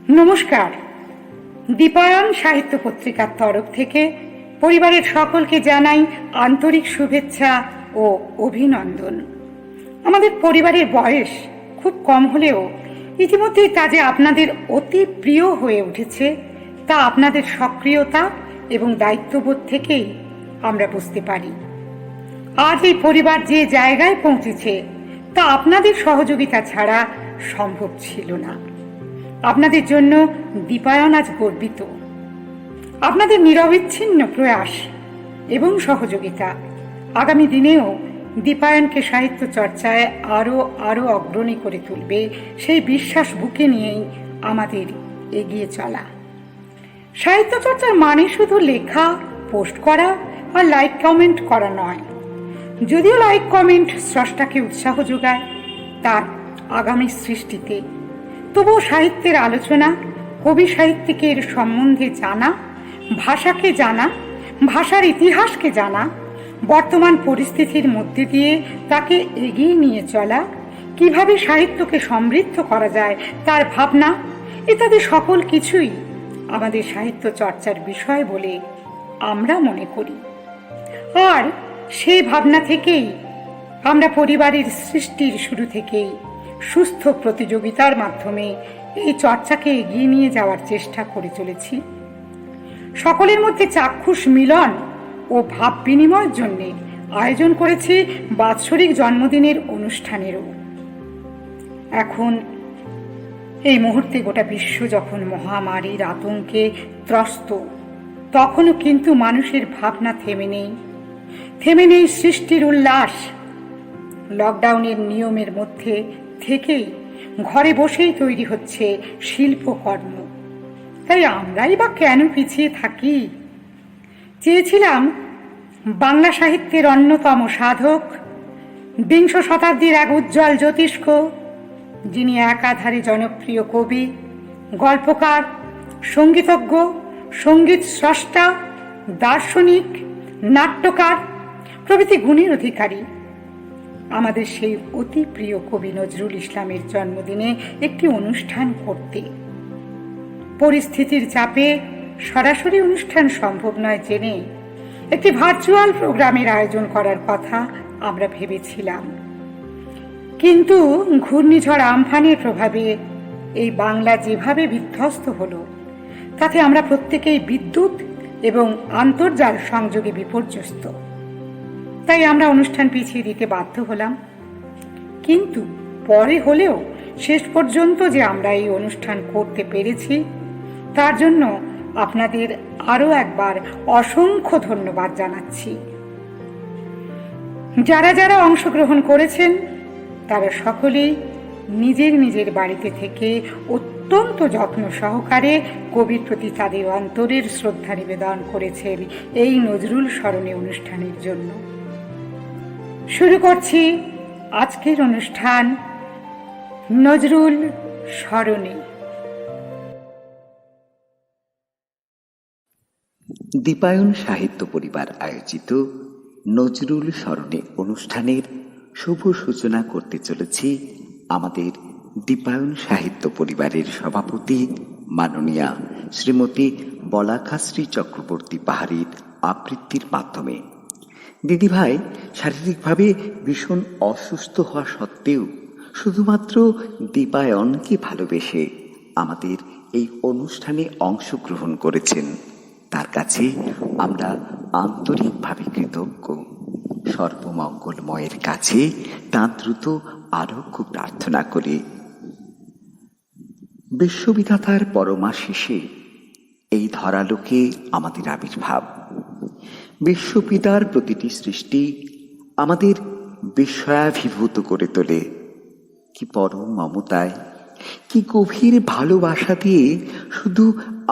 নমস্কার। দীপায়ন সাহিত্য পত্রিকার তরফ থেকে পরিবারের সকলকে জানাই আন্তরিক শুভেচ্ছা ও অভিনন্দন। আমাদের পরিবারের বয়স খুব কম হলেও ইতিমধ্যেই তা যে আপনাদের অতি প্রিয় হয়ে উঠেছে তা আপনাদের সক্রিয়তা এবং দায়িত্ববোধ থেকেই আমরা বুঝতে পারি। আজ এই পরিবার যে জায়গায় পৌঁছেছে তা আপনাদের সহযোগিতা ছাড়া সম্ভব ছিল না। আপনাদের জন্য দীপায়ন আজ গর্বিত। আপনাদের নিরবিচ্ছিন্ন প্রয়াস এবং সহযোগিতা আগামী দিনেও দীপায়নকে সাহিত্য চর্চায় আরো অগ্রণী করে তুলবে, সেই বিশ্বাস বুকে নিয়েই আমাদের এগিয়ে চলা। সাহিত্য চর্চার মানে শুধু লেখা, পোস্ট করা আর লাইক কমেন্ট করা নয়। যদিও লাইক কমেন্ট স্রষ্টাকে উৎসাহ যোগায় তার আগামী সৃষ্টিতে, তবুও সাহিত্যের আলোচনা, কবি সাহিত্যিকের সম্বন্ধে জানা, ভাষাকে জানা, ভাষার ইতিহাসকে জানা, বর্তমান পরিস্থিতির মধ্যে দিয়ে তাকে এগিয়ে নিয়ে চলা, কিভাবে সাহিত্যকে সমৃদ্ধ করা যায় তার ভাবনা ইত্যাদি সকল কিছুই আমাদের সাহিত্য চর্চার বিষয় বলে আমরা মনে করি। আর সেই ভাবনা থেকেই আমরা পরিবারের সৃষ্টির শুরু থেকেই সুস্থ প্রতিযোগিতার মাধ্যমে এই চর্চাকে এগিয়ে নিয়ে যাওয়ার চেষ্টা করে চলেছি। সকলের মধ্যে চাক্ষুষ মিলন ও ভাব বিনিময়ের জন্য আয়োজন করেছি বাৎসরিক জন্মদিনের অনুষ্ঠানেরও। এখন এই মুহূর্তে গোটা বিশ্ব যখন মহামারীর আতঙ্কে ত্রস্ত, তখনও কিন্তু মানুষের ভাবনা থেমে নেই সৃষ্টির উল্লাস। লকডাউনের নিয়মের মধ্যে থেকেই ঘরে বসেই তৈরি হচ্ছে শিল্পকর্ম। তাই আমরাই বা কেন পিছিয়ে থাকি? চেয়েছিলাম বাংলা সাহিত্যের অন্যতম সাধক, বিংশ শতাব্দীর এক উজ্জ্বল জ্যোতিষ্ক, যিনি একাধারে জনপ্রিয় কবি, গল্পকার, সঙ্গীতজ্ঞ, সঙ্গীত স্রষ্টা, দার্শনিক, নাট্যকার প্রভৃতি গুণের অধিকারী, আমাদের সেই অতি প্রিয় কবি নজরুল ইসলামের জন্মদিনে একটি অনুষ্ঠান করতে। পরিস্থিতির চাপে সরাসরি অনুষ্ঠান সম্ভব নয় জেনে একটি ভার্চুয়াল প্রোগ্রামের আয়োজন করার কথা আমরা ভেবেছিলাম। কিন্তু ঘূর্ণিঝড় আমফানের প্রভাবে এই বাংলা যেভাবে বিধ্বস্ত হলো, তাতে আমরা প্রত্যেকেই বিদ্যুৎ এবং আন্তর্জাল সংযোগে বিপর্যস্ত। তাই আমরা অনুষ্ঠান পিছিয়ে দিতে বাধ্য হলাম। কিন্তু পরে হলেও শেষ পর্যন্ত যে আমরা এই অনুষ্ঠান করতে পেরেছি তার জন্য আপনাদের আরো একবার অসংখ্য ধন্যবাদ জানাচ্ছি। যারা যারা অংশগ্রহণ করেছেন তারা সকলেই নিজের নিজের বাড়িতে থেকে অত্যন্ত যত্ন সহকারে কবির প্রতি তাদের অন্তরের শ্রদ্ধা নিবেদন করেছেন এই নজরুল স্মরণে অনুষ্ঠানের জন্য। শুরু করছি আজকের অনুষ্ঠান নজরুল স্মরণে। দীপায়ন সাহিত্য পরিবার আয়োজিত নজরুল স্মরণে অনুষ্ঠানের শুভ সূচনা করতে চলেছি আমাদের দীপায়ন সাহিত্য পরিবারের সভাপতি মাননীয়া শ্রীমতী বলাকাশ্রী চক্রবর্তী পাহাড়ির আবৃত্তির মাধ্যমে। দিদিভাই শারীরিকভাবে ভীষণ অসুস্থ হওয়া সত্ত্বেও শুধুমাত্র দীপায়নকে ভালোবেসে আমাদের এই অনুষ্ঠানে অংশগ্রহণ করেছেন। তার কাছে আমরা আন্তরিকভাবে কৃতজ্ঞ। সর্বমঙ্গলময়ের কাছে তাঁর দ্রুত আরোগ্য প্রার্থনা করে বিশ্ববিধাতার পরমাশিসে এই ধরালোকে আমাদের আবির্ভাব। বিশ্বপিতার প্রতিটি সৃষ্টি আমাদের বিস্ময়াভিভূত করে তোলে। কি পরম মমতায়, কি গভীর ভালোবাসা দিয়ে শুধু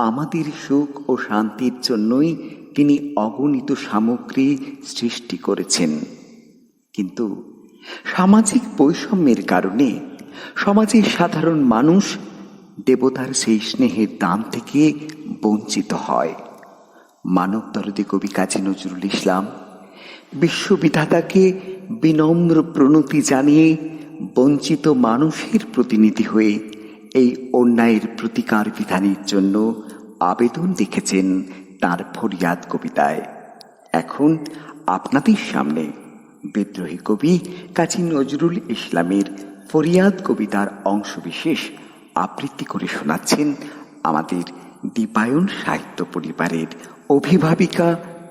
আমাদের সুখ ও শান্তির জন্যই তিনি অগণিত সামগ্রী সৃষ্টি করেছেন। কিন্তু সামাজিক বৈষম্যের কারণে সমাজের সাধারণ মানুষ দেবতার সেই স্নেহের দান থেকে বঞ্চিত হয়। মানবদরদী কবি কাজী নজরুল ইসলাম বিশ্ববিধাতাকে বিনম্র প্রণতি জানিয়ে বঞ্চিত মানুষের প্রতিনিধি হয়ে এই অন্যায়ের প্রতিকার বিধানের জন্য আবেদন লিখেছেন তার ফরিয়াদ কবিতায়। এখন আপনাদের সামনে বিদ্রোহী কবি কাজী নজরুল ইসলামের ফরিয়াদ কবিতার অংশবিশেষ আবৃত্তি করে শোনাচ্ছেন আমাদের দীপায়ন সাহিত্য পরিবারের অভিভাবিকা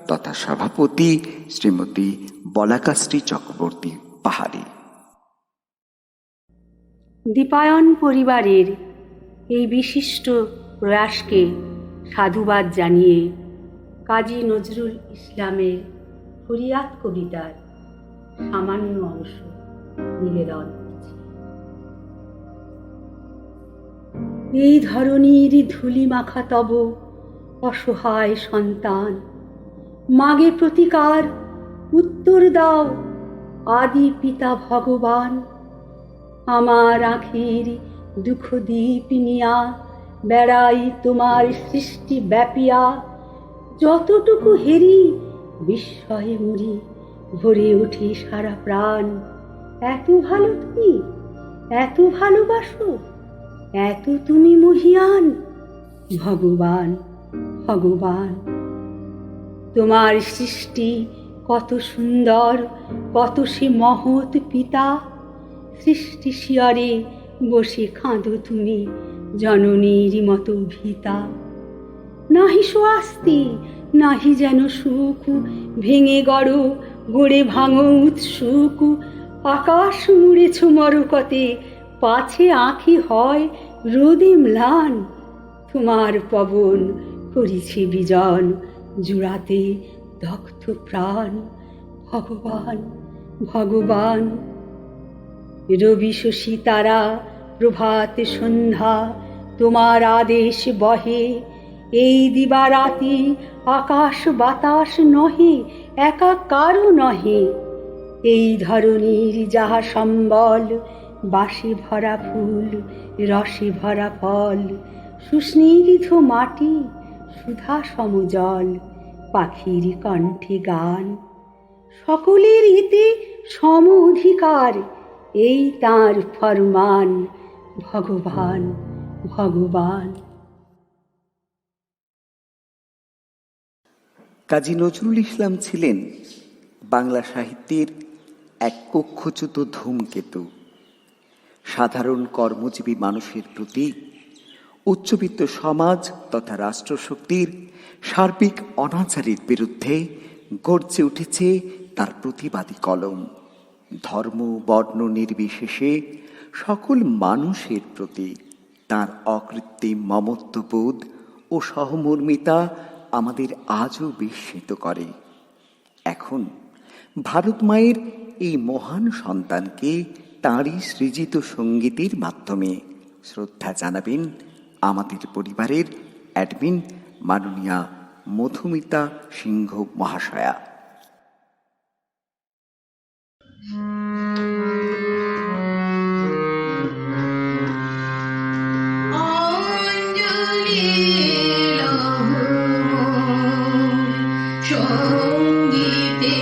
তথা সভাপতি শ্রীমতী বলাকাশ্রী চক্রবর্তী পাহাড়ি। দীপায়ন পরিবারের এই বিশিষ্ট প্রয়াসকে সাধুবাদ জানিয়ে কাজী নজরুল ইসলামের ফরিয়াদ কবিতার সামান্য অংশ নিবেদন করছি। এই ধরনীর ধূলি মাখা তব অসহায় সন্তান, মাগে প্রতিকার উত্তর দাও আদি পিতা ভগবান। আমার আখির দুঃখ দীপ নিয়া বেড়াই তোমার সৃষ্টি ব্যাপিয়া, যতটুকু হেরি বিস্ময়ে মরি, ভরে ওঠে সারা প্রাণ। এত ভালো তুমি, এত ভালোবাসো, এত তুমি মহিয়ান ভগবান, ভগবান। তোমার সৃষ্টি কত সুন্দর, কত সে মহৎ পিতা। সৃষ্টি শিয়রে বসে কাঁদো তুমি জননীর মতো ভীতা। নাহি সোয়াস্তি, নাহি যেন সুখ, ভেঙে গড়ো গড়ে ভাঙো উৎসুক। আকাশ মুড়েছ মরকতে, পাছে আঁখি হয় রোদে ম্লান। তোমার পবন করিছে বিজন, জুড়াতে দগ্ধ প্রাণ। ভগবান, ভগবান। রবি শশী তারা প্রভাত সন্ধ্যা তোমার আদেশ বহে। এই দিবারাতি আকাশ বাতাস নহে, একা কারো নহে। এই ধরনীর যাহা সম্বল, বাসে ভরা ফুল, রসে ভরা ফল, সুস্নিগ্ধ মাটি, সুধা সমজল, পাখির কণ্ঠে গান। সকলের এতে সম অধিকার, এই তাঁর ফরমান। ভগবান, ভগবান। কাজী নজরুল ইসলাম ছিলেন বাংলা সাহিত্যের এক কক্ষচ্যুত ধূমকেতু। সাধারণ কর্মজীবী মানুষের প্রতি উচ্চবিত্ত সমাজ তথা রাষ্ট্রশক্তির সার্বিক অনাচারের বিরুদ্ধে গর্জে উঠেছে তার প্রতিবাদী কলম। ধর্ম বর্ণ নির্বিশেষে সকল মানুষের প্রতি তার অকৃত্রিম মমত্ববোধ ও সহমর্মিতা আমাদের আজও বিস্মিত করে। এখন ভারত মায়ের এই মহান সন্তানকে তাঁরই সৃজিত সঙ্গীতের মাধ্যমে শ্রদ্ধা জানাবেন আমাদের পরিবারের অ্যাডমিন মাননীয়া মধুমিতা সিংহ মহাশয়া। সঙ্গীতে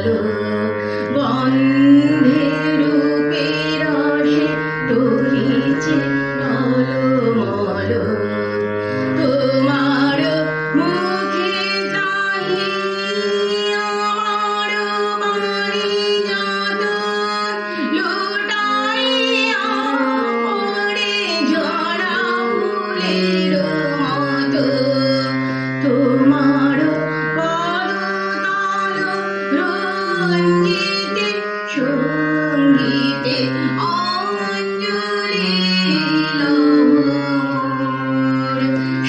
বলো গন্ধে রূপে রসে তরিছে টলমল তোমার মুখে চাহি আমার বাণী যত লুটাইয়া পড়ে ঝরা ফুলের মতো তোমার পদতল রঞ্জিতে সঙ্গীতে অঞ্জলি লহর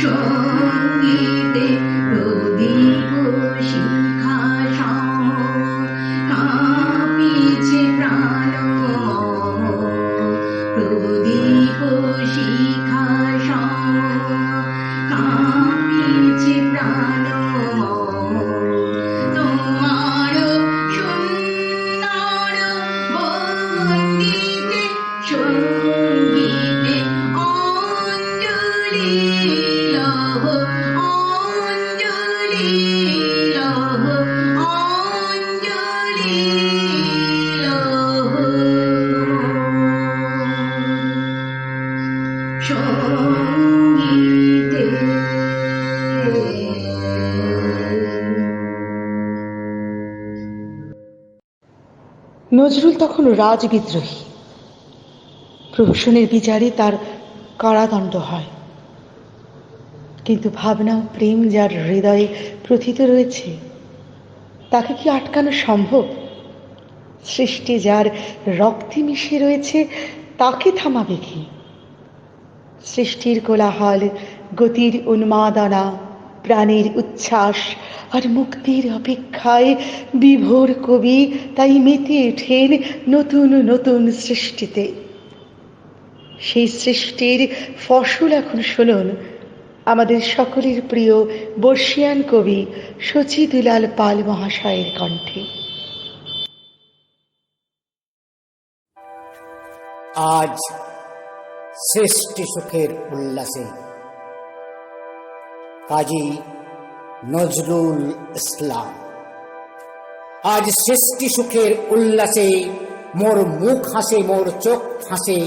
সঙ্গীতে প্রদীপ শিখা সম কাঁপিছে প্রাণ প্রদীপ শিখা সম কাঁপিছে প্রাণ তোমার সুন্দর বন্দিতে সঙ্গীতে অঞ্জলি লহ অঞ্জলি লহ অঞ্জলি লহ সঙ্গীতে নজরুল তখন রাজবিদ্রোহী। প্রহসনের বিচারে তার কারাদণ্ড হয়, কিন্তু ভাবনা ও প্রেম যার হৃদয়ে প্রথিত রয়েছে তাকে কি আটকানো সম্ভব? সৃষ্টি যার রক্তে মিশে রয়েছে তাকে থামাবে কি? সৃষ্টির কোলাহল, গতির উন্মাদনা, প্রাণের উচ্ছ্বাস আর মুক্তির অপেক্ষায় বিভোর কবি তাই মেতে ওঠেন নতুন নতুন সৃষ্টিতে। সেই সৃষ্টির ফসল এখন শুনুন আমাদের সকলের প্রিয় বর্ষিয়ান কবি শচী দুলাল পাল মহাশয়ের কণ্ঠে। আজ সৃষ্টি সুখের উল্লাসে কাজী নজরুল ইসলাম। আজ সৃষ্টি সুখের উল্লাসে মোর মুখ হাসে, মোর চোখ হাসে,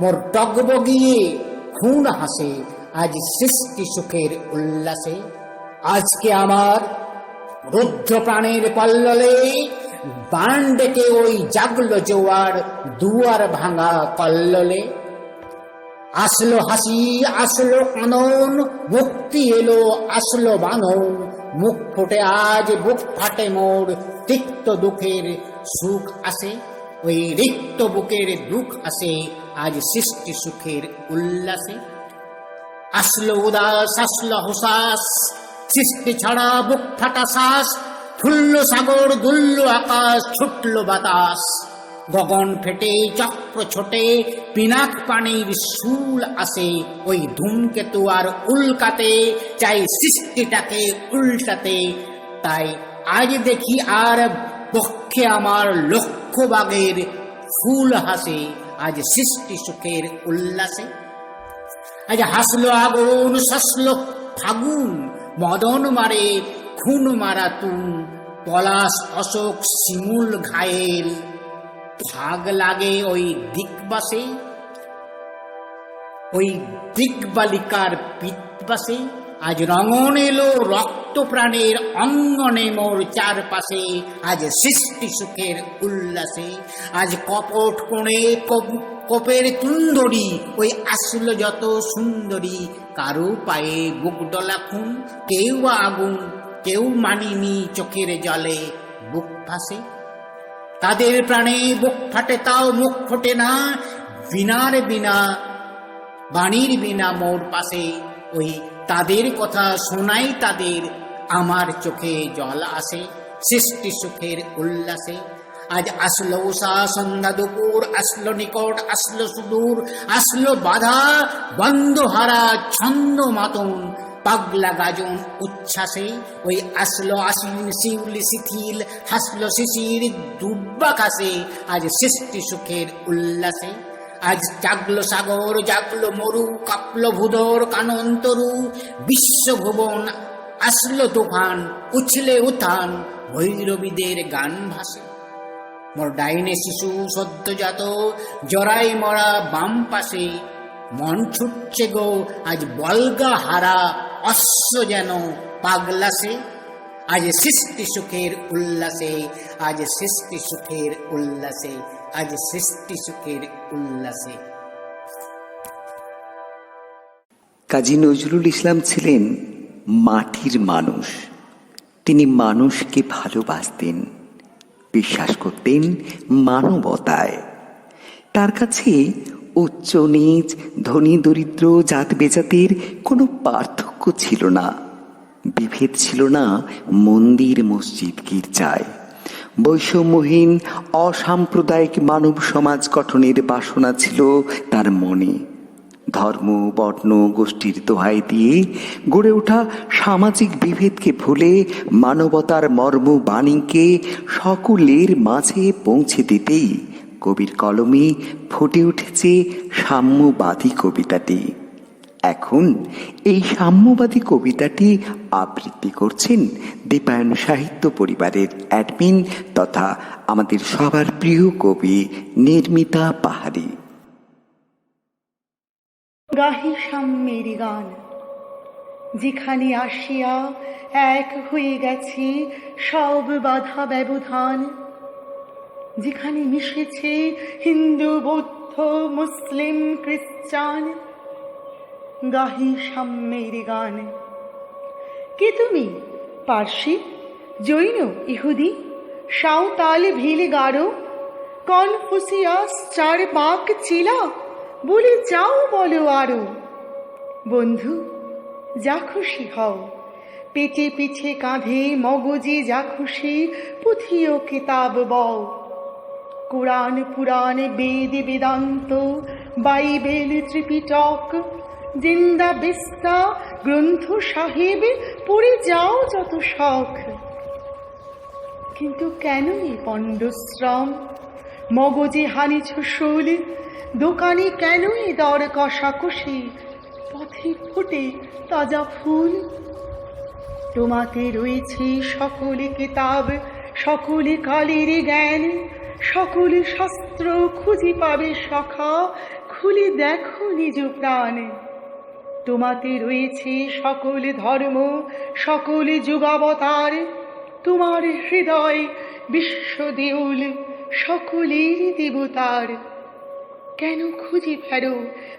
মোর টগবগিয়ে খুন হাসে। আজ সৃষ্টি সুখের উল্লাসে আজকে আমার রুদ্ধ প্রাণের পল্ললে বান ডেকে ওই জাগলো জোয়ার, দুয়ার ভাঙা কল্লোলে। আসলো হাসি, আসলো আনন, মুক্তি এলো, আসলো বানন। মুখ ফুটে আজ বুক ফাটে মোর, তিক্ত দুঃখের সুখ আসে, ওই রিক্ত বুকের দুঃখ আসে আজ সৃষ্টি সুখের উল্লাসে। আসলো উদাস, আসলো হুসাস, সৃষ্টি ছাড়া বুক ফাটা শ্বাস। ফুল্ল সাগর, দুল্ল আকাশ, ছুটল বাতাস। গগন ফেটে, চক্র ছোটে, পিনাক পানির শুল আসে। ওই ধূমকেতু আর উল্কাতে চাই সৃষ্টিটাকে উল্টাতে। তাই আজ দেখি আর পক্ষে আমার লক্ষ বাগের ফুল হাসে আজ সৃষ্টি সুখের উল্লাসে। আজ হাসলো আগুন, শাসলো ফাগুন, মদন মারে খুন মারা তুন। পলাশ, অশোক, শিমুল ঘায়েল, ভাগ লাগে ওই দিকবাসে, ওই দিকবালিকার পিতবাসে। আজ রঙন এলো রক্ত প্রাণের অঙ্গনে মোর চারপাশে আজ সৃষ্টি সুখের উল্লাসে। আজ কপট কোণে কোপের তুন্দরী, ওই আসলো যত সুন্দরী। কারো পায়ে বুক ডলা খুন, কেউ আগুন, কেউ মানিনি চোখের জলে বুক ভাসে। তাদের প্রাণে বুক ফাটে তাও মুখ ফোটে না, বিনার বিনা বাণীর বিনা মোর পাশে। ওই তাদের কথা শোনাই তাদের, আমার চোখে জল আসে সৃষ্টি সুখের উল্লাসে। আজ আসলো উষা, সন্ধ্যা, দুপুর, আসলো নিকট, আসলো সুদূর, আসলো বাধা বন্ধ হারা ছন্দ মাতন পাগলা গাজন উচ্ছ্বাসে। ওই আসলো আশ্বিন, শিউলি শিথিল, হাসলো শিশির দুর্বাকাশে আজ সৃষ্টি সুখের উল্লাসে। আজ জাগলো সাগর, জাগলো মরু, কাঁপলো ভূধর কানন্তরু। বিশ্বভুবন আসলো তুফান, উছলে উত্থান ভৈরবীদের গান ভাসে। মোর ডাইনে শিশু সদ্যজাত জরাই মরা বাম পাশে, মন ছুটছে গো আজ বলগা হারা অশ্ব যেন পাগলাসে। আজ সৃষ্টি সুখের উল্লাসে, আজ সৃষ্টি সুখের উল্লাসে, আজ সৃষ্টি সুখের উল্লাসে। কাজী নজরুল ইসলাম ছিলেন মাটির মানুষ। তিনি মানুষকে ভালোবাসতেন, বিশ্বাস করতেন মানবতায়। তার কাছে উচ্চ নীচ, ধনী দরিদ্র, জাত বেজাতের কোনো পার্থক্য ছিল না, বিভেদ ছিল না মন্দির মসজিদ গির্জায়। বৈষম্যহীন অসাম্প্রদায়িক মানব সমাজ গঠনের বাসনা ছিল তার মনে। ধর্ম, বর্ণ, গোষ্ঠীর দোহাই দিয়ে গড়ে ওঠা সামাজিক বিভেদকে ভুলে মানবতার মর্ম বাণীকে সকলের মাঝে পৌঁছে দিতেই কবির কলমে ফুটে উঠেছে সাম্যবাদী কবিতাটি। এখন এই সাম্যবাদী কবিতাটি আবৃত্তি করছেন দীপায়ন সাহিত্য পরিবারের অ্যাডমিন তথা আমাদের সবার প্রিয় কবি নির্মিতা পাহাড়ি। গাহি সাম্যের গান, যেখানে আসিয়া এক হয়ে গেছে সব বাধা ব্যবধান, যেখানে মিশেছে হিন্দু, বৌদ্ধ, মুসলিম, খ্রিস্টান। গাহি সাম্যের গান। কে তুমি? পার্সি, জৈন, ইহুদি, সাঁওতাল, ভিল, গারো, কনফুসিয়াস, চারবাক, চিলা, বলে যাও বলো আরো। বন্ধু, যা খুশি হও, পেটে পিছে কাঁধে মগজে যা খুশি পুঁথি ও কিতাব বও। কোরআন, পুরাণ, বেদ, বেদান্ত, বাইবেল, ত্রিপিটক, জিন্দা বিস্তা, গ্রন্থ সাহেব পড়ে যাও যত শখ। কিন্তু কেন এই পণ্ডশ্রম? মগজে হানিছ শূল, দোকানে কেন এ দর কষাকষি? পথে ফোটে তাজা ফুল। তোমাতে রয়েছে সকলে কিতাব, সকলে কালের জ্ঞান, সকলে শাস্ত্র খুঁজি পাবে সখা, খুলে দেখো নিজ প্রাণ। তোমাতে রয়েছে সকলে ধর্ম, সকলে যুগাবতার, তোমার হৃদয় বিশ্ব দেউল, সকলের দেবতার। কেন খুঁজে ফেরো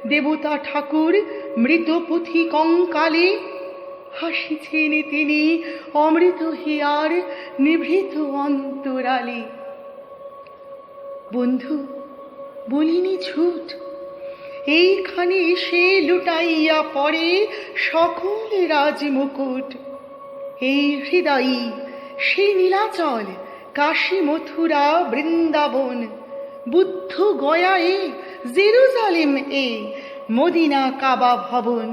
দেবতা ঠাকুর মৃত পুঁথি কঙ্কালে? হাসিছেন তিনি অমৃত হিয়ার নিভৃত অন্তরালে। বন্ধু, বলিনি ঝুট, এইখানে এসে লুটাইয়া পড়ে সকল রাজমুকুট। এই হৃদয়ই সে নীলাচল, কাশী, মথুরা, বৃন্দাবন, বুদ্ধ গয়া এ, জেরুজালেম এ, মদিনা কাবা ভবন।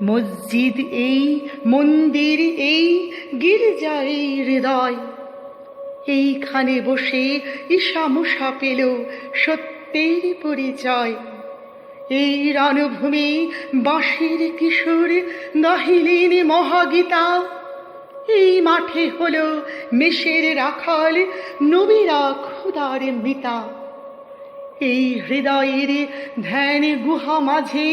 মসজিদ এই, মন্দির এই, গির্জা এই হৃদয়। এইখানে বসে ঈশামুষা পেল সত্যের পরিচয়। এই রণভূমি বাঁশির কিশোর গাহিলেন মহাগীতা। এই মাঠে হলো মেষের রাখাল, নবীরা খোদার মিতা। এই হৃদয়ের ধ্যান গুহা মাঝে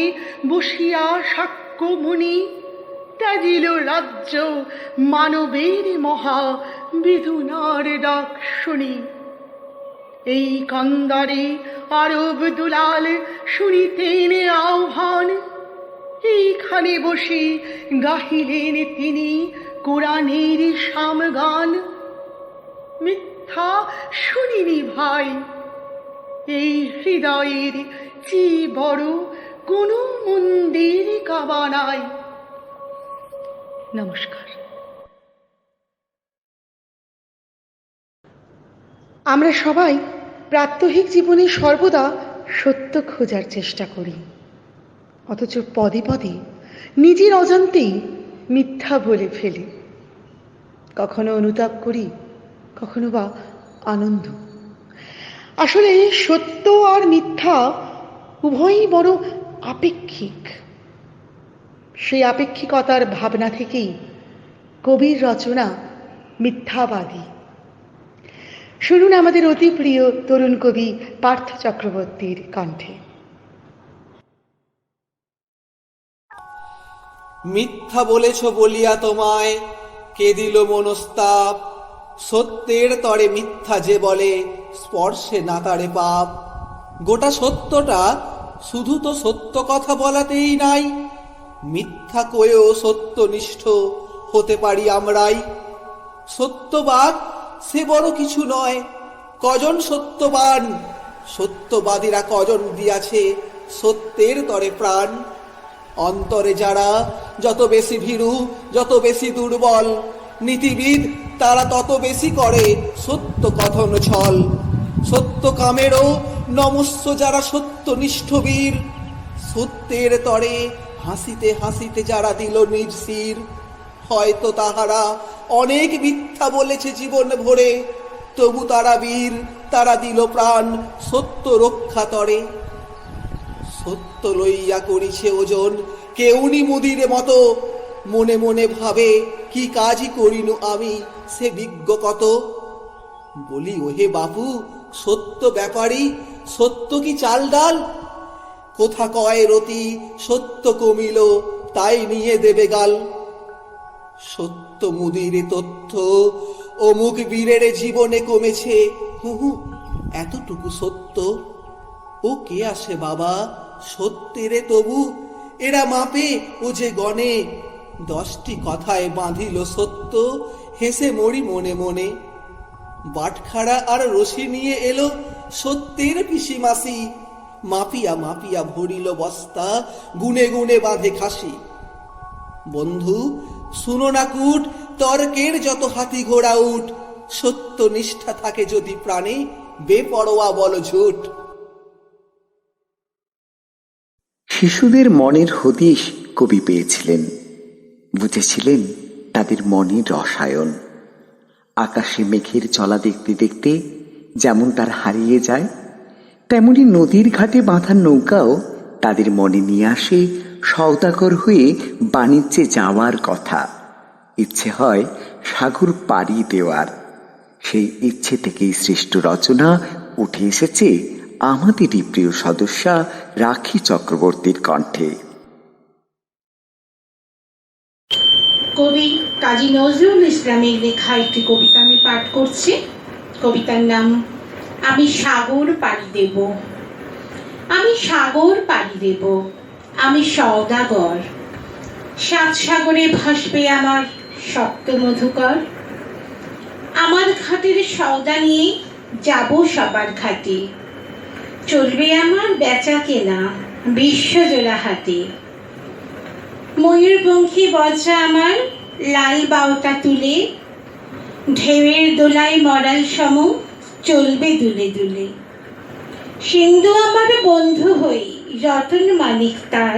বসিয়া শাক্য মুনি ত্যাজিল রাজ্য মানবের মহা বিধুনার ডাক শুনি। এই কন্দরে আরব দুলাল শুনিতেন আহ্বান। এইখানে বসে গাহিলেন তিনি কোরআনের সামগান। মিথ্যা শুনিনি ভাই, এই হৃদয়ের চেয়ে বড় কোনো মন্দির কাবা নাই। নমস্কার। আমরা সবাই প্রাত্যহিক জীবনে সর্বদা সত্য খোঁজার চেষ্টা করি, অথচ পদে পদে নিজের অজান্তেই মিথ্যা বলে ফেলি। কখনো অনুতাপ করি, কখনো বা আনন্দ। আসলে সত্য আর মিথ্যা উভয়ই বড় আপেক্ষিক। সেই আপেক্ষিকতার ভাবনা থেকেই কবির রচনা মিথ্যাবাদী। শুনুন আমাদের অতি প্রিয় তরুণ কবি পার্থ চক্রবর্তীর কণ্ঠে। মিথ্যা বলেছ বলিয়া তোমায় কে দিল মনস্তাপ, সত্যের তরে মিথ্যা যে বলে স্পর্শে না তারে পাপ। গোটা সত্যটা শুধু তো সত্য কথা বলাতেই নাই, মিথ্যা কয়েও সত্যনিষ্ঠ হতে পারি আমরাই। সত্যবাদ সে বড় কিছু নয়, কজন সত্যবান, সত্যবাদীরা কজন দিয়াছে সত্যের তরে প্রাণ। অন্তরে যারা যত বেশি ভীরু, যত বেশি দুর্বল, নীতিবিদ তারা তত বেশি করে সত্য কথন ছল। সত্য কামেরও নমস্য যারা সত্যনিষ্ঠ বীর, সত্যের তরে হাসিতে হাসিতে যারা দিল নিজ শির। হয়তো তাহারা অনেক মিথ্যা বলেছে জীবন ভরে, তবু তারা বীর, তারা দিল প্রাণ সত্য রক্ষা তরে। সত্য লইয়া করিছে ওজন কেউনি মুদির মতো, মনে মনে ভাবে কি কাজই করিনু আমি সে বিজ্ঞ কত। বলি ওহে বাপু সত্য ব্যাপারী, সত্য কি চাল ডাল? কোথা কয় রতি সত্য কমিল তাই নিয়ে দেবে গাল। সত্য মুদির তথ্য অমুক বীরের জীবনে কমেছে, হুহু এতটুকু সত্য। ও কে আসে বাবা সত্যেরে তবু, এরা মাপে ও যে গণে। 10টি কথায় বাঁধিল সত্য, হেসে মরি মনে মনে। বাটখারা আর রশি নিয়ে এলো সত্যের পিসিমাসি, মাপিয়া মাপিয়া ভরিল বস্তা, গুনে গুনে বাঁধে খাসি। বন্ধু শুনো না কূট, তর্কের যত হাতি ঘোড়া উঠ, সত্য নিষ্ঠা থাকে যদি প্রাণে, বেপরোয়া বল ঝুট। শিশুদের মনের হদিশ কবি পেয়েছিলেন, বুঝেছিলেন তাদের মনের রসায়ন। আকাশে মেঘের চলা দেখতে দেখতে যেমন তার হারিয়ে যায়, তেমনি নদীর ঘাটে বাঁধা নৌকাও তাদের মনে নিয়ে আসে সওদাগর হয়ে বাণিজ্যে যাওয়ার কথা। ইচ্ছে হয় সাগর পাড়ি দেওয়ার। সেই ইচ্ছে থেকেই সৃষ্ট রচনা উঠে এসেছে আমাদেরই প্রিয় সদস্যা রাখি চক্রবর্তীর কণ্ঠে। কবি কাজী নজরুল ইসলামের লেখা একটি কবিতা আমি পাঠ করছি। কবিতার নাম আমি সাগর পাড়ি দেব। আমি সাগর পাড়ি দেব, আমি সওদাগর। 7 সাগরে ভাসবে আমার শক্ত মধুকর। আমার ঘাটের সওদা নিয়ে যাব সবার ঘাটে, চলবে আমার বেচা কেনা বিশ্বজোড়া হাটে। ময়ূরপঙ্খী বজ্রা আমার লাল বাউটা তুলে, ঢেউয়ের দোলায় মরাল সম চলবে দুলে দুলে। সিন্ধু আমার বন্ধু হই রতন মানিক তার,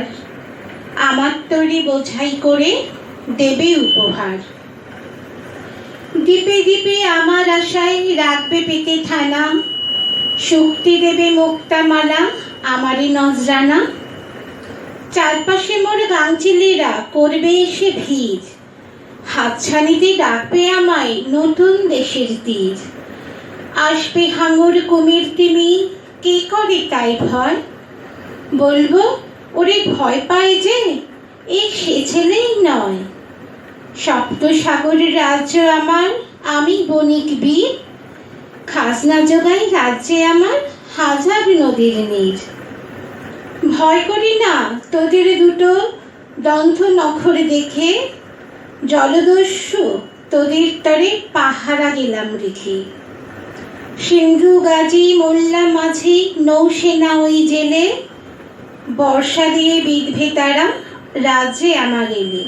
আমার তরি বোঝাই করে দেবে উপহার। দ্বীপে দ্বীপে আমার আশায় রাখবে পেতে থানা, শক্তি দেবে মুক্তামালা আমারই নজরানা। চারপাশে মোর গাংচিলেরা করবে এসে ভিড়, হাতছানিতে ডাকবে আমায় নতুন দেশের তীর। আসবে হাঙর কুমির তিমি, কে করে তাই ভয়? বলবো ওরে ভয় পায় যে, এ সে ছেলেই নয়। সপ্ত সাগরের রাজ্য আমার, আমি বণিক বীর। খাজনা জোগাই রাজ্যে আমার 1000 নদীর নীর। ভয় করি না তোদের দুটো দন্ত নখর দেখে, জলদস্যু তোদের তরে পাহারা গেলাম রেখে। সিন্ধু গাজী মোল্লা মাঝি নৌসেনা ওই জেলে, বর্ষা দিয়ে বিধবে তারা রাজ্যে আমার এলে।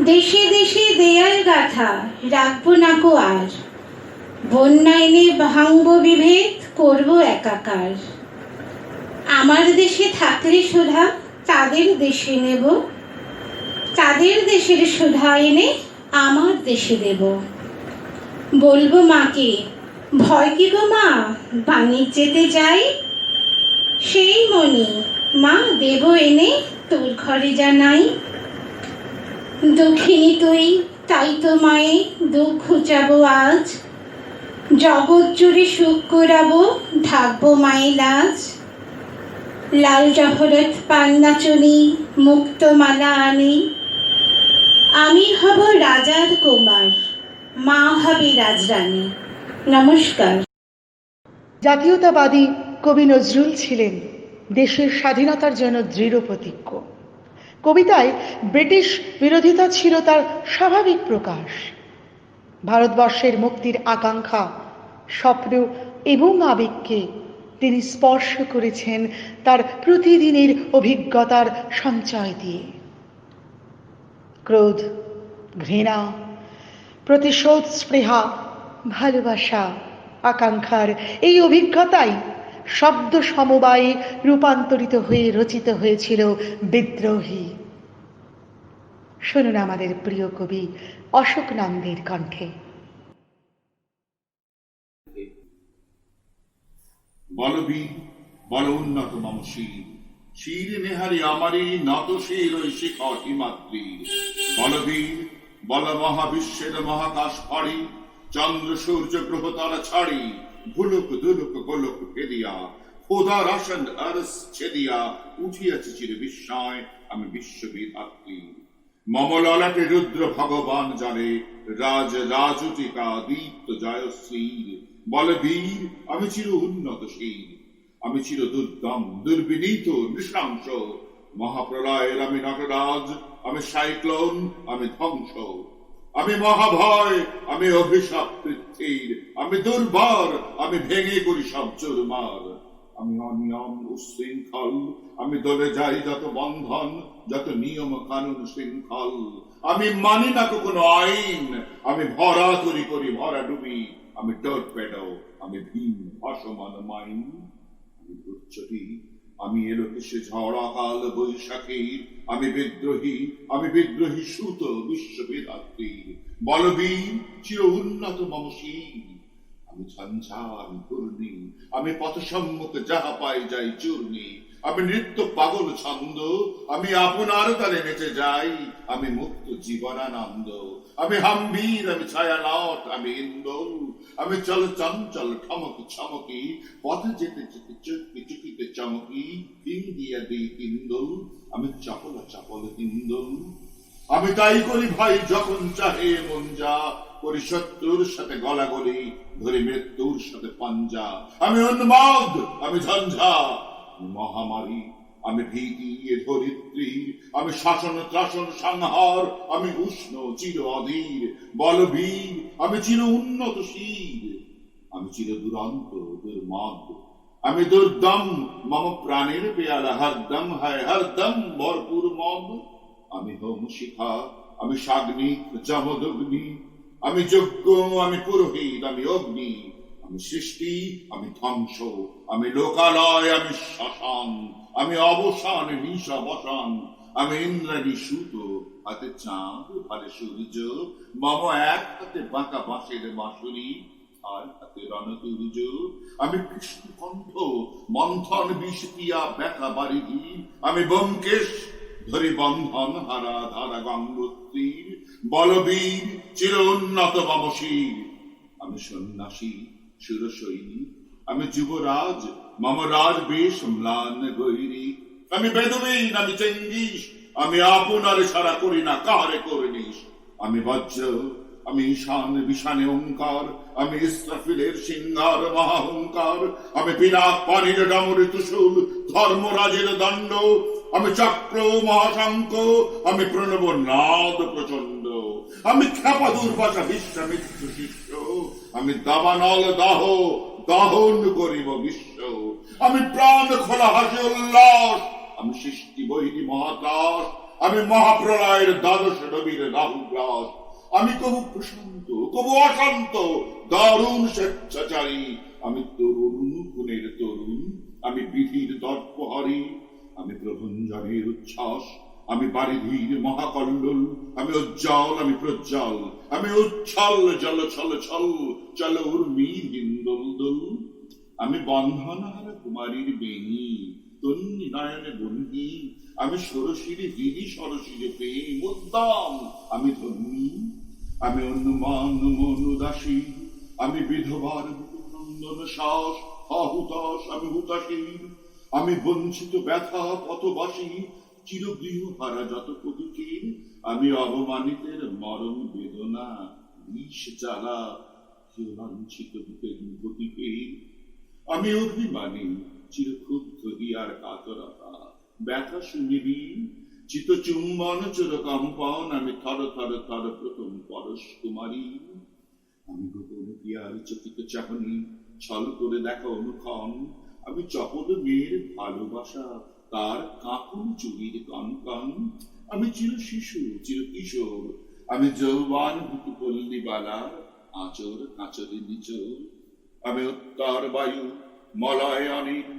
দেশে দেশে দেয়াল গাথা রাখবো না কো আর, বন্যা এনে ভাঙবো বিভেদ করবো একাকার। আমার দেশে থাকলে সুধা তাদের দেশে নেব, তাদের দেশের সুধা এনে আমার দেশে দেব। বলবো মাকে ভয় কি গো মা বাণিজ্যেতে যাই, সেই মনি মা দেব এনে তোর ঘরে যা নাই। দক্ষিণী তুই তাই তো মায়ে দুঃখ ঘুচাবো আজ, জগৎ জুড়ে সুখ করাবো, ঢাকবো মায়ের লাজ। লাল জহরত পান্নাচনি মুক্ত মালা আনি, আমি হব রাজার কুমার, মা হবে রাজরানী। নমস্কার। জাতীয়তাবাদী কবি নজরুল ছিলেন দেশের স্বাধীনতার জন্য দৃঢ় প্রতিজ্ঞ। কবিতায় ব্রিটিশ বিরোধিতা ছিল তার স্বাভাবিক প্রকাশ। ভারতবর্ষের মুক্তির আকাঙ্ক্ষা, স্বপ্ন এবং আবেগকে তিনি স্পর্শ করেছেন তার প্রতিদিনের অভিজ্ঞতার সঞ্চয় দিয়ে। ক্রোধ, ঘৃণা, প্রতিশোধ স্পৃহা, ভালোবাসা, আকাঙ্ক্ষার এই অভিজ্ঞতাই শব্দ সমবায়ে রূপান্তরিত হয়ে রচিত হয়েছিল বিদ্রোহী। শুনুন আমাদের প্রিয় কবি অশোক নন্দের কণ্ঠে। বলবীর বল উন্নত মম শির, শির নেহারি আমারি নত শির ওই শিখর হিমাদ্রির। বলবীর বল মহাবিশ্বের মহাকাশ ফাড়ি, চন্দ্র সূর্য গ্রহ তারা ছাড়ি, ভুলুক দুলুক গোলক ফেরিয়া, খোদার আসন আরস ছেদিয়া, উঠিয়াছি চির বিস্ময় আমি বিশ্ববিধাত্রী। মম ললাটে রুদ্র ভগবান জানে, রাজ রাজুটিকা দীপ্ত জয়শ্রীর। বলে বীর আমি চির উন্নতশীল, আমি চির দুর্দম দুর্বিনীত নৃশংস। মহাপ্রলয়ের আমি নটরাজ, আমি সাইক্লোন, আমি ধ্বংস। আমি মহাভয়, আমি অভিশাপ পৃথ্বীর, আমি দুর্বার, আমি ভেঙে করি সব চুরমার। আমি অনিয়ম উশৃঙ্খল, আমি দলে যাই যত বন্ধন, যত নিয়ম কানুন শৃঙ্খল। আমি মানি না কোনো আইন, আমি ভরা তরি করি ভরা ডুবি। আমি টর্পেডো, আমি ভীম ভাসমান মাইন। আমি উচ্চটি, আমি এলোকেশে ঝড় আকাল বৈশাখীর। আমি বিদ্রোহী সুত বিশ্ববিধাত্রীর। বলবীর চির উন্নত মম শির, আমি ঝঞ্ঝা, আমি ঘূর্ণি, আমি পথ সম্মুখে যাহা পাই যাই চূর্ণি। আমি নৃত্য পাগল ছন্দ, আমি আপনার তালে নেচে যাই, আমি মুক্ত জীবনানন্দ। আমি হাম্বীর, আমি ছায়া নট, আমি ইন্দোল, আমি চল চঞ্চল ঠমকি ছমকি, পথে যেতে যেতে চুপকি চুপিতে চমকি, তিন দিয়া দিই তিন্দোল, আমি চপল চপল তিন্দোল। আমি তাই করি ভাই যখন চাহে মন যা, করি শত্রুর সাথে গলাগলি, ধরি মৃত্যুর সাথে পাঞ্জা। আমি উন্মাদ, আমি ঝঞ্ঝা, মহামারী, আমি ভীতি এ ধরিত্রীর। আমি শাসন ত্রাসন সংহার, আমি উষ্ণ চির অধীর। বলবীর আমি চির উন্নতশীল, আমি চির দুরন্ত দুর্মদ। আমি দুর্দম, মম প্রাণের পেয়ালা হরদম হায় হরদম ভরপুর মদ। আমি হোম শিখা, আমি সাগ্নিক যমদগ্নি, আমি যজ্ঞ, আমি পুরোহিত, আমি অগ্নি। আমি সৃষ্টি, আমি ধ্বংস, আমি লোকালয়, আমি শ্মশান। আমি অবসান, নিশাবসান, আমি ইন্দ্রাণী সুত, হাতে চাঁদ ভারে সূর্য। মম এক হাতে বাঁকা বাঁশের বাঁশুরি, আর হাতে রণতুর্য। আমি কৃষ্ণ কণ্ঠ, মন্থন বিষ পিয়া ব্যথা বারিধি। আমি ব্যোমকেশ, ধরি বন্ধন হারা ধারা গঙ্গোত্রীর। বলবীর চির উন্নত মম শির, আমি সন্ন্যাসী সুরসৈনী, আমি যুবরাজ, মম রাজ বেশ ম্লান গৈরিক। আমি বেদুইন, আমি চেঙ্গিস, আমি আপনারে ছাড়া করি না কাহারে করিনিস। আমি বজ্র, আমি ঈশান বিশানে ওঙ্কার, আমি ইস্রাফিলের সিংহার মহাহংকার। আমি পিনাক পানির ডামরে তুষুল, ধর্মরাজের দণ্ড। আমি চক্র মহাশঙ্খ, আমি প্রণব নাদ প্রচন্ড। আমি খ্যাপা দুর্বাসা বিশ্বামিত্র শিষ্য, আমি দাবানল দাহ দহন করিব বিশ্ব। আমি প্রাণ খোলা হাসি উল্লাস, আমি সৃষ্টি বৈরী মহাকাশ। আমি মহাপ্রলয়ের দ্বাদশ রবির রাহুগ্রাস। আমি কবু প্রশান্ত, কবু অশান্ত, দারুণ স্বেচ্ছাচারী। আমি তরুণ গুণের তরুণ, আমি বিধির দর্পহারী। আমি প্রভঞ্জনের উচ্ছ্বাস, আমি বারিধির মহাকল্লোল। আমি উজ্জ্বল, আমি প্রজ্জ্বল, আমি উচ্ছল জল ছল ছল, চল উর্মির হিন্দোল দোল। আমি বন্ধনহারা কুমারীর বেণী, তন্নি নয়নে বন্দী। আমি ষোড়শীর হৃদি সরসীরে প্রেম উদ্দাম, আমি ধন্যী। আমি অনুমান মন উদাসী, আমি বিধবার নন্দন শ্বাস আহুতাস, আমি হুতাশীর, আমি বঞ্চিত ব্যথা পথবাসী, চিরগৃহ হারা যত প্রতীকীর, আমি অবমানিতের মরণ বেদনা বিষ জ্বালা, কেউ লাঞ্ছিত বুকের গতিপীর, আমি অভিমানী চিরক্ষুব্ধ হিয়ার কাতরতা, ব্যথা শুনিবি চিত চুম্বন চোর কম্পন, আমি থর থর থর প্রথম পরশ কুমারী, আমি গোপন পিয়ার চকিত চাহনি, ছল করে দেখা অনুক্ষণ, আমি চপল মেয়ের ভালোবাসা, তার কাঁপন চুরির কনকন, আমি চির শিশু চির কিশোর, আমি যৌবান ভূতি পল্লীবালার আচর কাঁচরে নিচর, আমি উত্তর বায়ু মলয় অনিল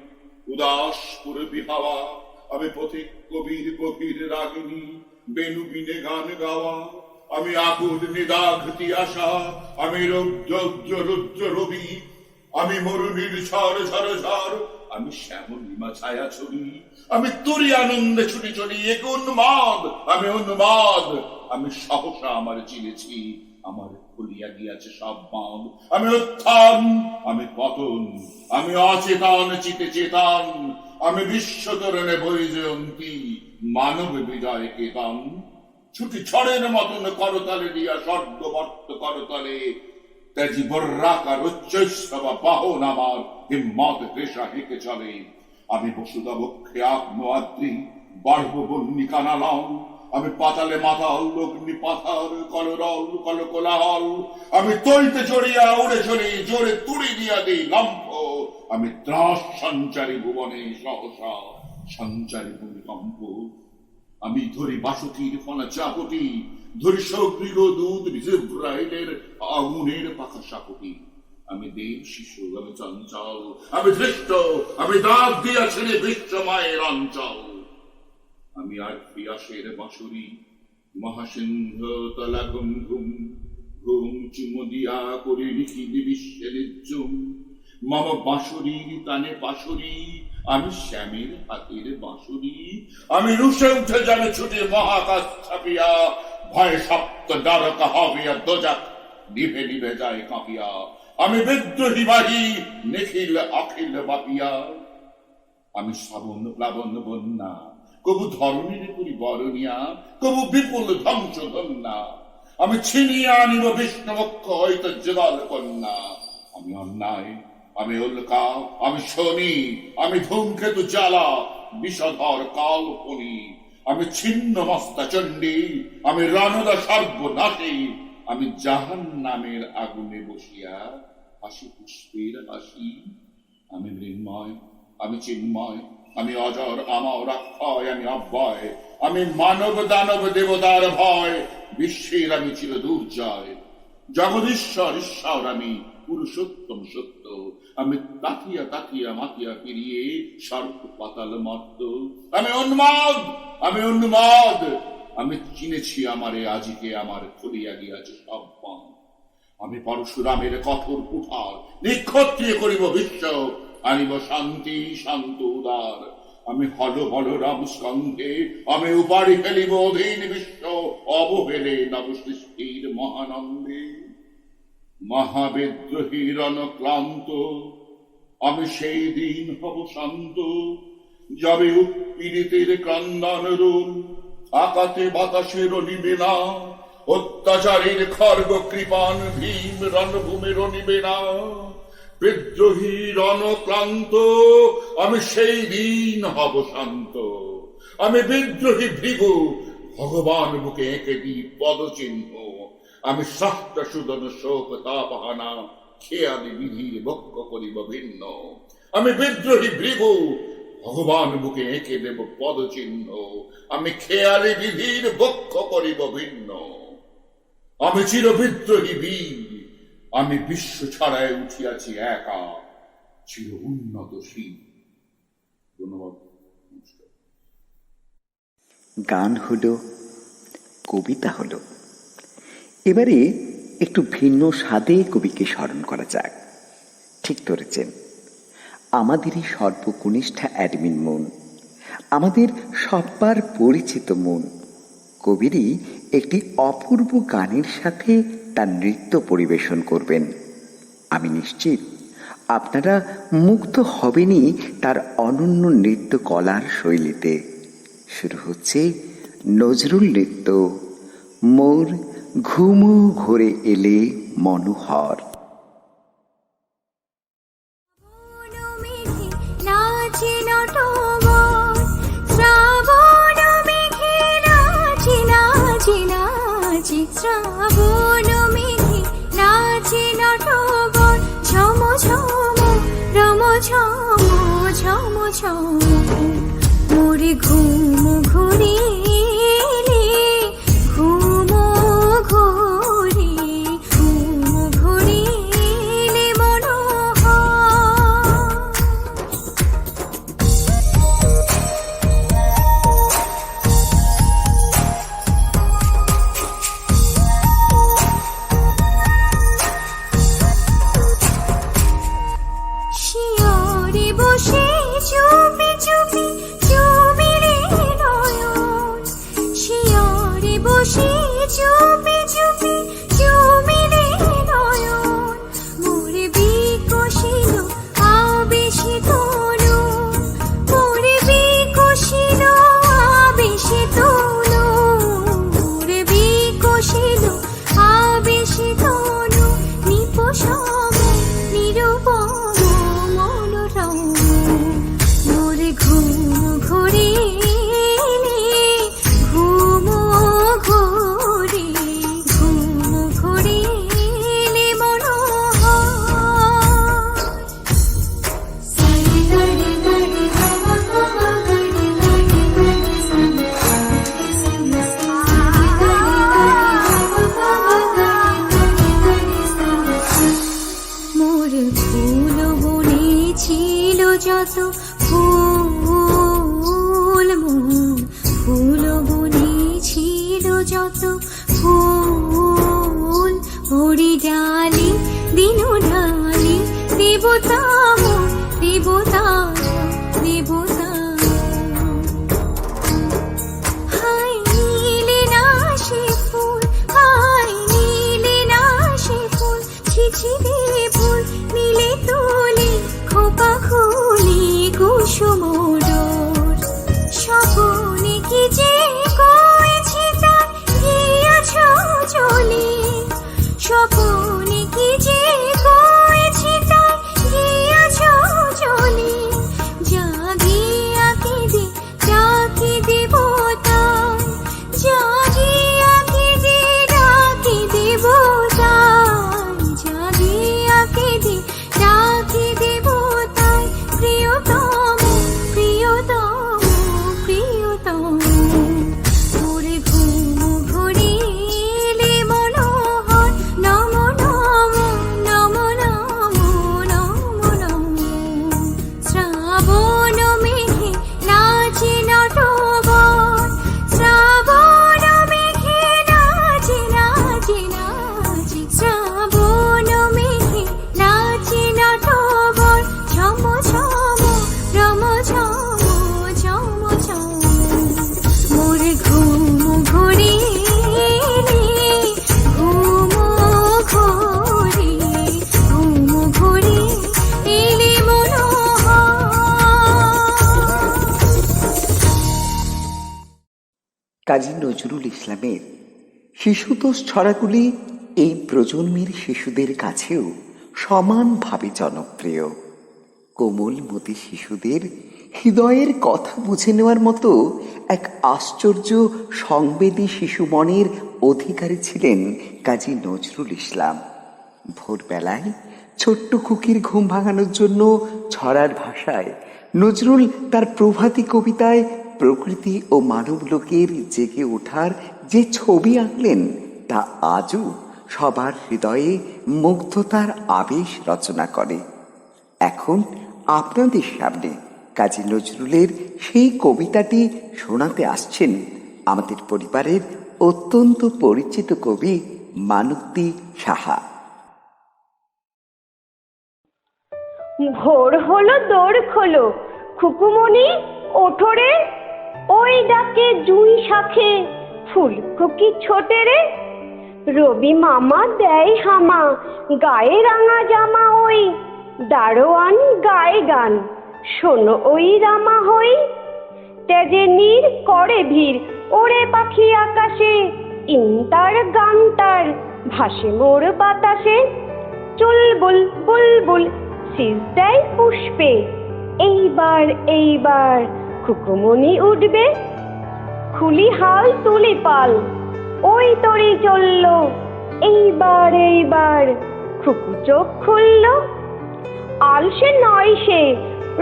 উদাস পূর্বী হাওয়া, আমি পথিক কবির গভীর রাগিনী বেনু বিনে গান গাওয়া, আমি আকুল নিদাঘতি আশা, আমি রৌদ্র রুদ্র রবি, আমি মরুনির ঝড় ঝড় ঝড়, আমি শ্যামল লিমা ছায়া ছবি, আমি তুরি আনন্দে ছুটি চলি এক উন্মাদ, আমি উন্মাদ, আমি সহসা আমার চিনেছি, আমার খুলিয়া গিয়াছে সব বাঁধ, আমি উত্থান আমি পতন, আমি অচেতন চিতে চেতন, আমি বিশ্বতরণে বৈজয়ন্তী মানব বিজয় কেতন, ছুটি ঝড়ের মতন করতলে দিয়া স্বর্গবর্ত করতলে, তেজি বর্রাকার উচ্চৈস্তব বাহন আমার হিম্মত পেশা হেঁকে চলে, আমি বসুদা বক্ষে আগ্নেয়াদ্রি বার্ভ বন্যী কানালং, আমি পাতালে মাতাল অগ্নি পাথার কলরল কলকোলাহল, আমি তৈতে চড়িয়া উড়ে চলি জোরে তুড়ি দিয়া দিই লম্ফ, আমি ত্রাস সঞ্চারী ভুবনে সহসা সঞ্চারী ভূমিকম্প, আমি ধরি বাসুকির ফনা চাপটি, ধরি সগ্রীগ দুধ জিব্রাইলের আগুনের পাখা সাপটি, আমি দেব শিশু আমি চঞ্চল, আমি ধৃষ্ট, আমি দাগ দিয়া ছেড়ে বিশ্বময়ের অঞ্চল, আমি আর পিয়াসের বাঁশুরি মহাসিংহ তলা ঘুম ঘুম ঘুম চুমো দিয়া করি লিখি বিশ্বের জুম, মম বাঁশুরির তানে পাশুরি, আমি শ্যামের হাতের বাঁশুরি, আমি রুশে উঠে যাবে ছুটে মহাকাশ ছাপিয়া, ভয় সপ্ত দ্বারকা হবিয়া দোজাক নিভে নিভে যায় কাঁপিয়া, আমি বিদ্রোহী বাহী নিখিল অখিল বাপিয়া, আমি শ্রাবণ প্লাবন বন্যা কবু ধরণীর করি বরণিয়া, কবু বিপুল ধ্বংস ধন্যা, আমি ছিনিয়া আনিব বিষ্ণুবক্ষ হইতে যুগল কন্যা, আমি অন্যায় আমি উল্কা আমি শনি, আমি ধূমকেতু জ্বালা বিষধর কালপনি, আমি ছিন্ন মস্তা চণ্ডী, আমি রণদা সর্বনাশী, আমি জাহান নামের আগুনে বসিয়া হাসি পুষ্পের হাসি, আমি মৃন্ময় আমি চিন্ময়, আমি অজর আমার অক্ষয় আমি অব্যয়, আমি মানব দানব দেবতার ভয়, বিশ্বের আমি চির দুর্জয়, জগদীশ্বর ঈশ্বর আমি পুরুষোত্তম সত্য, আমি তাকিয়া তাকিয়া মাতিয়া ফিরিয়ে সর্ব পাতাল মর্ত, আমি উন্মাদ আমি উন্মাদ, আমি চিনেছি আমারে আজিকে আমার খুলিয়া গিয়াছে সব পান, আমি পরশুরামের কঠোর কুঠার নিক্ষত্রিয় করিব বিশ্ব, আনিব শান্তি শান্ত উদার, আমি হল বলরাম স্কন্ধে আমি উপাড়ি ফেলিব অধীন বিশ্ব, অবহেলে নব সৃষ্টির মহানন্দে, মহাবিদ্রোহীর অনক্লান্ত, আমি সেই দিন হব শান্ত, যাবে উৎপীড়িতের ক্রন্দন রোল, আকাতে বাতাসের নিবে না, অত্যাচারীর খর্গ কৃপান ভীম রণভূমির নিবে না, বিদ্রোহী রণক্লান্ত, আমি সেই দিন হব শান্ত, আমি বিদ্রোহী ভৃগু ভগবান বুকে এঁকে দিই পদচিহ্ন, আমি সহ্য সুদন শোক তাপহানা খেয়ালি বিধির বক্ষ করিব ভিন্ন, আমি বিদ্রোহী ভৃগু ভগবান বুকে এঁকে দেব পদচিহ্ন, আমি খেয়ালি বিধির বক্ষ করিব ভিন্ন, আমি চির বিদ্রোহী বীর, আমি বিশ্ব ছাড়ায় উঠিয়াছি একা চির উন্নতশীল। ধন্যবাদ। গান হলো, কবিতা হলো, এবারে একটু ভিন্ন স্বাদে কবিকে স্মরণ করা যাক। ঠিক ধরেছেন, আমাদেরই সর্বকনিষ্ঠা অ্যাডমিন মন, আমাদের সব্বার পরিচিত মন, কবিরই একটি অপূর্ব গানের সাথে তার নৃত্য পরিবেশন করবেন। আমি নিশ্চিত আপনারা মুগ্ধ হবেনই তার অনন্য নৃত্য কলার শৈলীতে। শুরু হচ্ছে নজরুল নৃত্য, মোর ঘুমো ঘোরে এলে মনোহর। শ্রাবণ মেঘে নাচে নটবর, ঝম ঝম রম ঝম ঝম ঝম, মোরে ঘুম ঘুরিলে ঘুম ঘুরি ঘুম ঘুরিলে মনোহর। শিয়রে বসে চুপি চুপি চুপি রে নয়ন, শিয়রে বসে চুপি চুপি চুপি রে নয়ন, মোরে বিকশিল আবেশে তরুণ, মোরে বিকশিল আবেশে তরুণ, মোরে বিকশিল আবেশে তরুণ, নিপসম নিরূপম মনোরম, মোরে ঘুম ঘুরিলে ঘুম ঘুরি ঘুম ঘুরিলে মনোহর। সারি গারি গারি গামা গামা গারি গারি গারি সানি সানি সারি গারি গারি গামা গামা গারি গারি সানি। মোর ফুল বনে ছিল যত ফুল, মোর ফুল বনে ছিল যত ফুল, ভরি ডালি দিন ঢালি দেবতা মোর দেবতা দেবতা। হাই নীলে না সে ফুল, হাই নীলে না সে ফুল, ছিছি দে ফুল নীলে তোলে খোপা খুলি কুসুম ডোর। স্বপনে কি যে কয়েছি তার গিয়াছ চলে, স্বপনে কি যে কয়েছি তার গিয়াছ চলে, জাগিয়া কেঁদে ডাকি দেবতায়, জাগিয়া কেঁদে ডাকি দেবতায়, জাগিয়া কেঁদে ডাকি দেবতায়, প্রিয়তম প্রিয়তম প্রিয়তম, মোরে ঘুম ঘুরিলে মনোহর। নম নম নম নম নম নম, শ্রাবণ মেঘে নাচে নটবর, শ্রাবণ মেঘে নাচে নাচে নাচে, শ্রাবণ মেঘে নাচে নটবর, ঝম ঝম রম ঝম ঝম ঝম, মোরে ঘুম ঘুরিলে ঘুম ঘুরি ঘুম ঘুরি এলে মনোহর। কাজী নজরুল ইসলামের শিশুতোষ ছড়াগুলি এই প্রজন্মের শিশুদের কাছেও সমানভাবে জনপ্রিয়। কোমলমতি শিশুদের হৃদয়ের কথা বুঝে নেওয়ার মতো এক আশ্চর্য সংবেদী শিশু মনের অধিকারী ছিলেন কাজী নজরুল ইসলাম। ভোরবেলায় ছোট্ট খুকির ঘুম ভাঙানোর জন্য ছড়ার ভাষায় নজরুল তার প্রভাতী কবিতায় প্রকৃতি ও মানবলোকের জেগে ওঠার যে ছবি আঁকলেন তা আজও সবার হৃদয়ে মুগ্ধতার আবেশ রচনা করে। এখন আপনাদের সামনে কাজী নজরুলের সেই কবিতাটি শোনাতে আসছেন আমাদের পরিবারের অত্যন্ত পরিচিত কবি মানতী সাহা। ভোর হলো দৌড় খোলো, খুকুমণি ওঠো রে, ওই ডাকে জুই শাখে ফুলকপি ছোটে রে, রবি মামা দেয় হামা, গায়ে রাঙা জামা ওই, দারোয়ান গায়ে গান, শোনো ওই রামা হই। তেজে নীর করে ভিড়, ওরে পাখি আকাশে, ইন্তার গান্তার ভাসে মোর বাতাসে। চুলবুল বুলবুল সিজ দেয় পুষ্পে, এইবার এইবার খুকুমনি উঠবে। খুলি হাল তুলি পাল, ওই তরি চলল, এইবার এইবার খুকু চোখ খুলল। আলসে নয় সে,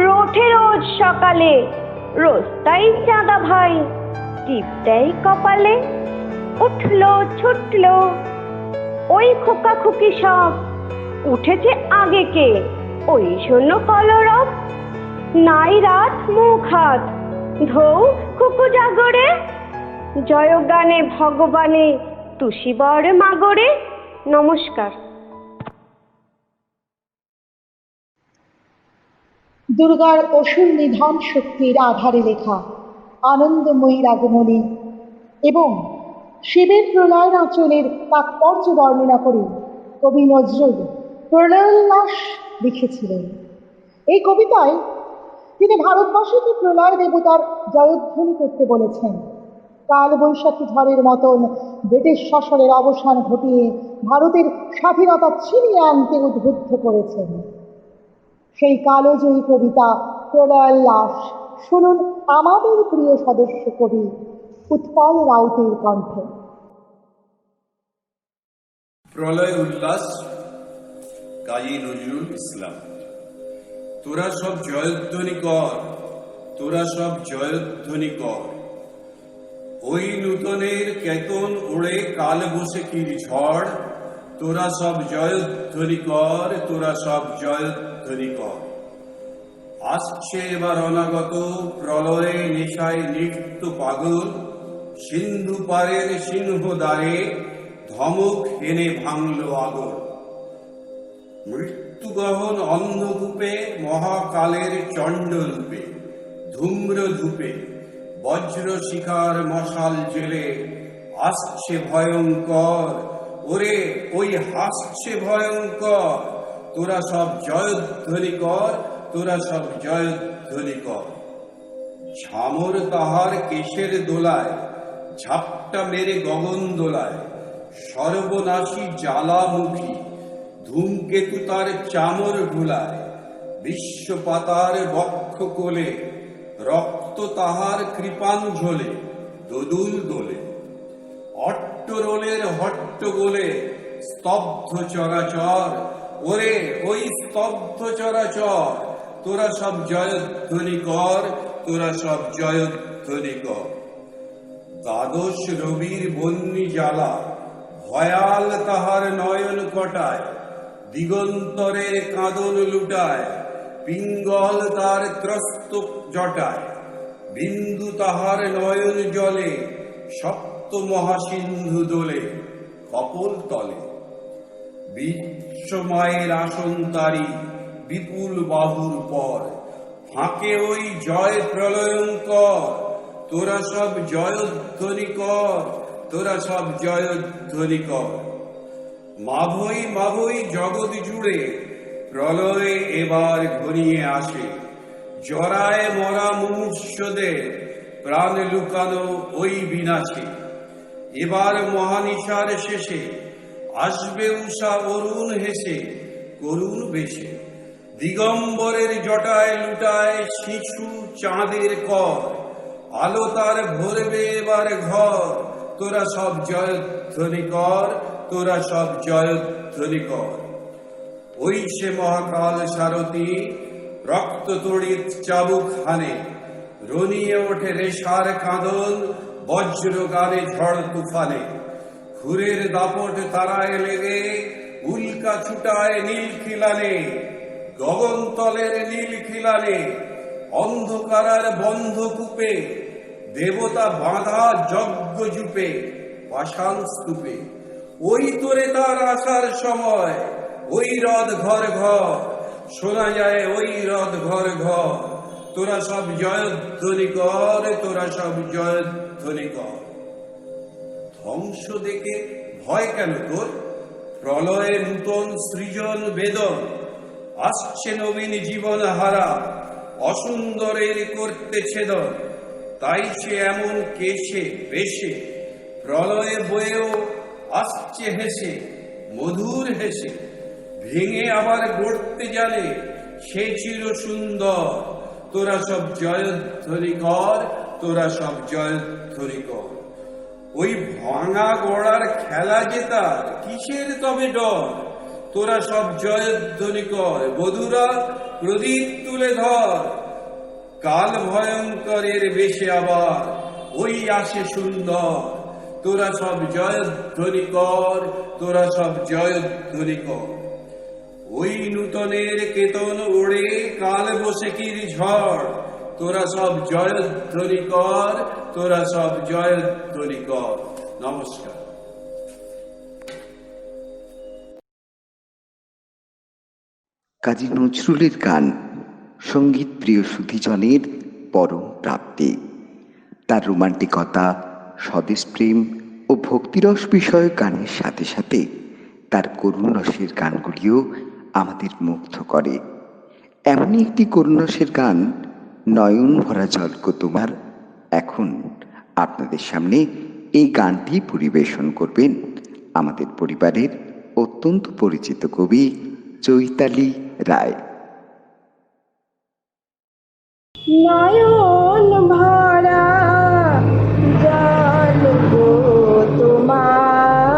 রোঠে রোজ সকালে, রোজ তাই চাঁদা ভাই টিপ দেয় কপালে। উঠলো ছুটলো ওই খোকা খুকি সব, উঠেছে আগে কে ওই শূন্য কলরব। নাই রাত মুখ হাত ধৌ খুকু জাগরে, জয় গানে ভগবানে তুষিবর মাগরে। নমস্কার। দুর্গার অসুর নিধন শক্তির আধারে লেখা আনন্দময়ীর আগমনী এবং শিবের প্রলয় নাচনের তাৎপর্য বর্ণনা করে কবি নজরুল প্রলয়োল্লাস লিখেছিলেন। এই কবিতায় তিনি ভারতবাসীকে প্রলয় দেবতার জয়ধ্বনি করতে বলেছেন। কাল বৈশাখী ঝড়ের মতন ব্রিটিশ শাসনের অবসান ঘটিয়ে ভারতের স্বাধীনতা ছিনিয়ে আনতে উদ্বুদ্ধ করেছেন। সেই কালজয়ী কবিতা প্রলয়োল্লাস শুনুন আমাদের প্রিয় সদস্য কবি উৎপল রাউতের কণ্ঠে। প্রলয় উল্লাস, কাজী নজরুল ইসলাম। তোরা সব জয়ধ্বনি কর, তোরা সব জয়ধ্বনি কর, ওই নূতনের কেতন ওড়ে কাল বৈশাখীর ঝড়, তোরা সব জয়ধ্বনি কর, তোরা সব জয়ধ্বনি কর। আসছে এবার অনাগত প্রলয়ে নেশায় নৃত্য পাগল, সিন্ধু পারের সিংহ দ্বারে ধমক এনে ভাঙল আগর। মৃত্যুগহন অন্ধকূপে মহাকালের চণ্ডরূপে, ধূম্র ধূপে বজ্র শিখার মশাল জেলে আসছে ভয়ঙ্কর, ওরে ওই হাসছে ভয়ঙ্কর। তোরা সব জয়ধ্বনি কর, তোরা সব জয়ধ্বনি কর। ঝামর তাহার কেশের দোলায় ঝাপটা মেরে গগন দোলায়, সর্বনাশী জ্বালামুখী ধূমকেতু তার চামর ভুলায়। বিশ্বপাতার বক্ষ কোলে রক্ত তাহার কৃপাঞ্ঝলে দোদুল দোলে। অট্টরোলের হট্টগোলে স্তব্ধ চরাচর, ওরে ওই স্তব্ধ চরাচর। তোরা সব জয়ধ্বনি কর, তোরা সব জয়ধ্বনি কর। দ্বাদশ রবির বন্যি জ্বালা ভয়াল তাহার নয়ন কটায়, দিগন্তরের কাঁদন লুটায়, পিঙ্গল তার ত্রস্ত জটায়। বিন্দু তাহার নয়ন জলে, সপ্ত মহাসিন্ধু দোলে কপল তলে। বিশ্বমায়ের আসন তারি বিপুল বাহুর পর, ফাঁকে ওই জয় প্রলয়ঙ্কর। তোরা সব জয়ধ্বনি কর, তোরা সব জয়ধ্বনি কর। মাভৈ মাভৈ জগৎ জুড়ে প্রলয়ে এবার ঘনিয়ে আসে, জরায় মরা মুমূর্ষদের প্রাণ লুকানো ওই বিনাশে। এবার মহানিশার শেষে আসবে উষা অরুণ হেসে করুণ বেশে। দিগম্বরের জটায় লুটায় শিশু চাঁদের কর, আলো তার ভরবে এবার ঘর। তোরা সব জয়ধ্বনি কর, তোরা সব জয়ধ্বনি কর। ওই সে মহাকাল সারথী রক্ত তড়িৎ চাবুক হানে, রনিয়ে ওঠে রেশার কাঁদন বজ্র গানে ঝড় তুফানে। খুরের দাপট তারায় লেগে উল্কা ছুটায় নীল খিলানে, গগন তলের নীল খিলানে। অন্ধকারার বন্ধ কূপে দেবতা বাঁধা যজ্ঞ জুপে পাষাণ স্তূপে। ওই তোরে তার আসার সময়, ওই রথ ঘর ঘর শোনা যায়, ওই রথ ঘর ঘর। তোরা সব জয়ধ্বনি কর, তোরা সব জয়ধ্বনি কর। ধ্বংস দেখে ভয় কেন তোর? প্রলয়ে নূতন সৃজন বেদন, আসছে নবীন জীবন হারা, অসুন্দরের করতে ছেদন। তাই সে এমন কেশে বেশে, প্রলয়ে বয়েও আসছে হেসে, মধুর হেসে। ভেঙে আবার গড়তে জানে সে চির সুন্দর। তোরা সব জয়ধ্বনি কর, তোরা সব জয়ধ্বনি কর। ওই ভাঙা গড়ার খেলা জেতার কিসের তবে ডর? তোরা সব জয়ধ্বনি কর, বধুরা প্রদীপ তুলে ধর। কাল ভয়ঙ্করের বেশে আবার ওই আসে সুন্দর। তোরা সব জয়ধ্বনি কর, তোরা সব জয়ধ্বনি কর। ওই নূতনের কেতন ওড়ে কাল বৈশাখীর ঝড়। তোরা সব জয়ধ্বনি কর, তোরা সব জয়ধ্বনি কর। নমস্কার। কাজী নজরুলের গান সঙ্গীত প্রিয় সুধীজনের পরম প্রাপ্তি। তার রোমান্টিকতা, স্বদেশপ্রেম ও ভক্তিরস বিষয়ক গানের সাথে সাথে তার করুণ রসের গানগুলিও আমাদের মুগ্ধ করে। এমনই একটি করুণ রসের গান নয়ন ভরা জল গো তোমার। এখন আপনাদের সামনে এই গানটি পরিবেশন করবেন আমাদের পরিবারের অত্যন্ত পরিচিত কবি চৈতালি রায়। নয়ন ভরা জল গো তোমার,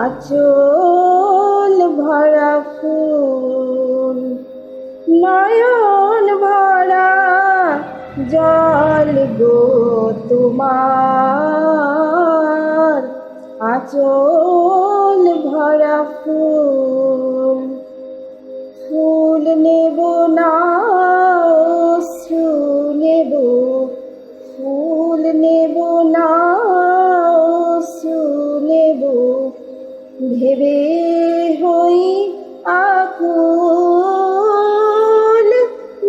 আঁচল ভরা ফুল। নয়ন ভরা জল গো তোমার, আঁচল ভরা ফুল। ফুল নেব না অশ্রু নেব, ফুল নেব না অশ্রু নেব, ভেবে হই আকুল।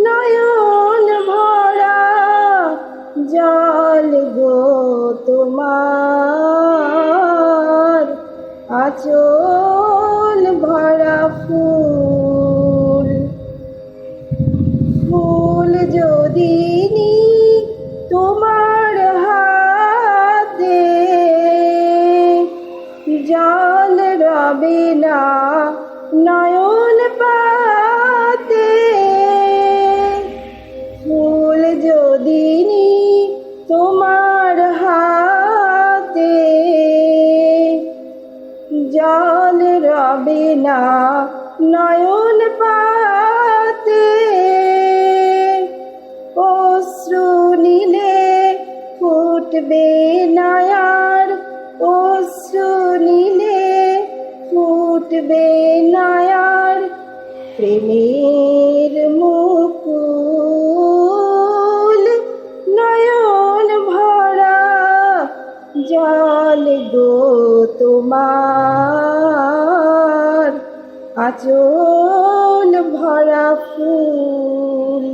নয়ন ভরা জল গো তোমার, আঁচল ভরা ফুল। ফুল যদি নি তোমার হাতে, জল রবে না নয়ন পাতে। ফুল যদি নি তোমার হাতে, জল রবে না নয়ন পাতে। অশ্রু নিলে ফুটবে না আর, অশ্রু নিলে ফুটবে না আর, প্রেমের মুকুল। নয়ন ভরা জল গো তোমার, আঁচল ভরা ফুল।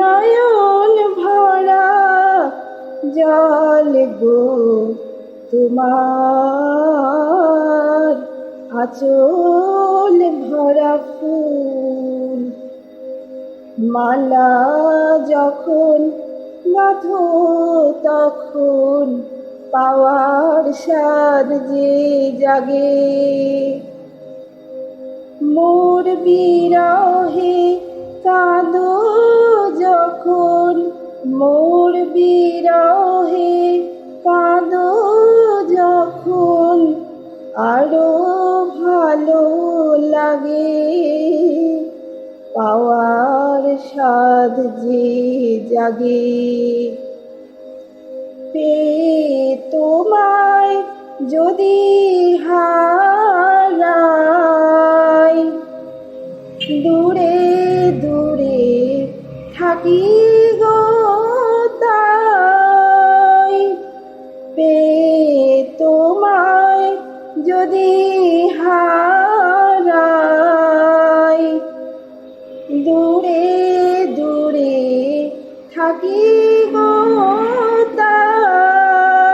নয়ন ভরা জল গো তোমার, আঁচল ভরা ফুল। মালা যখন গাঁথো তখন পাওয়ার স্বাদ যে জাগে। মোর বিরহে কাঁদো যখন, মোর বিরহে কাঁদো যখন, আরো ভালো লাগে। পাওয়ার স্বাদ যে জাগে। পেয়ে তোমায় যদি হারাই, দূরে দূরে থাকি গো তাই। পেয়ে তোমায় যদি হারাই, দূরে দূরে থাকি গো তাই।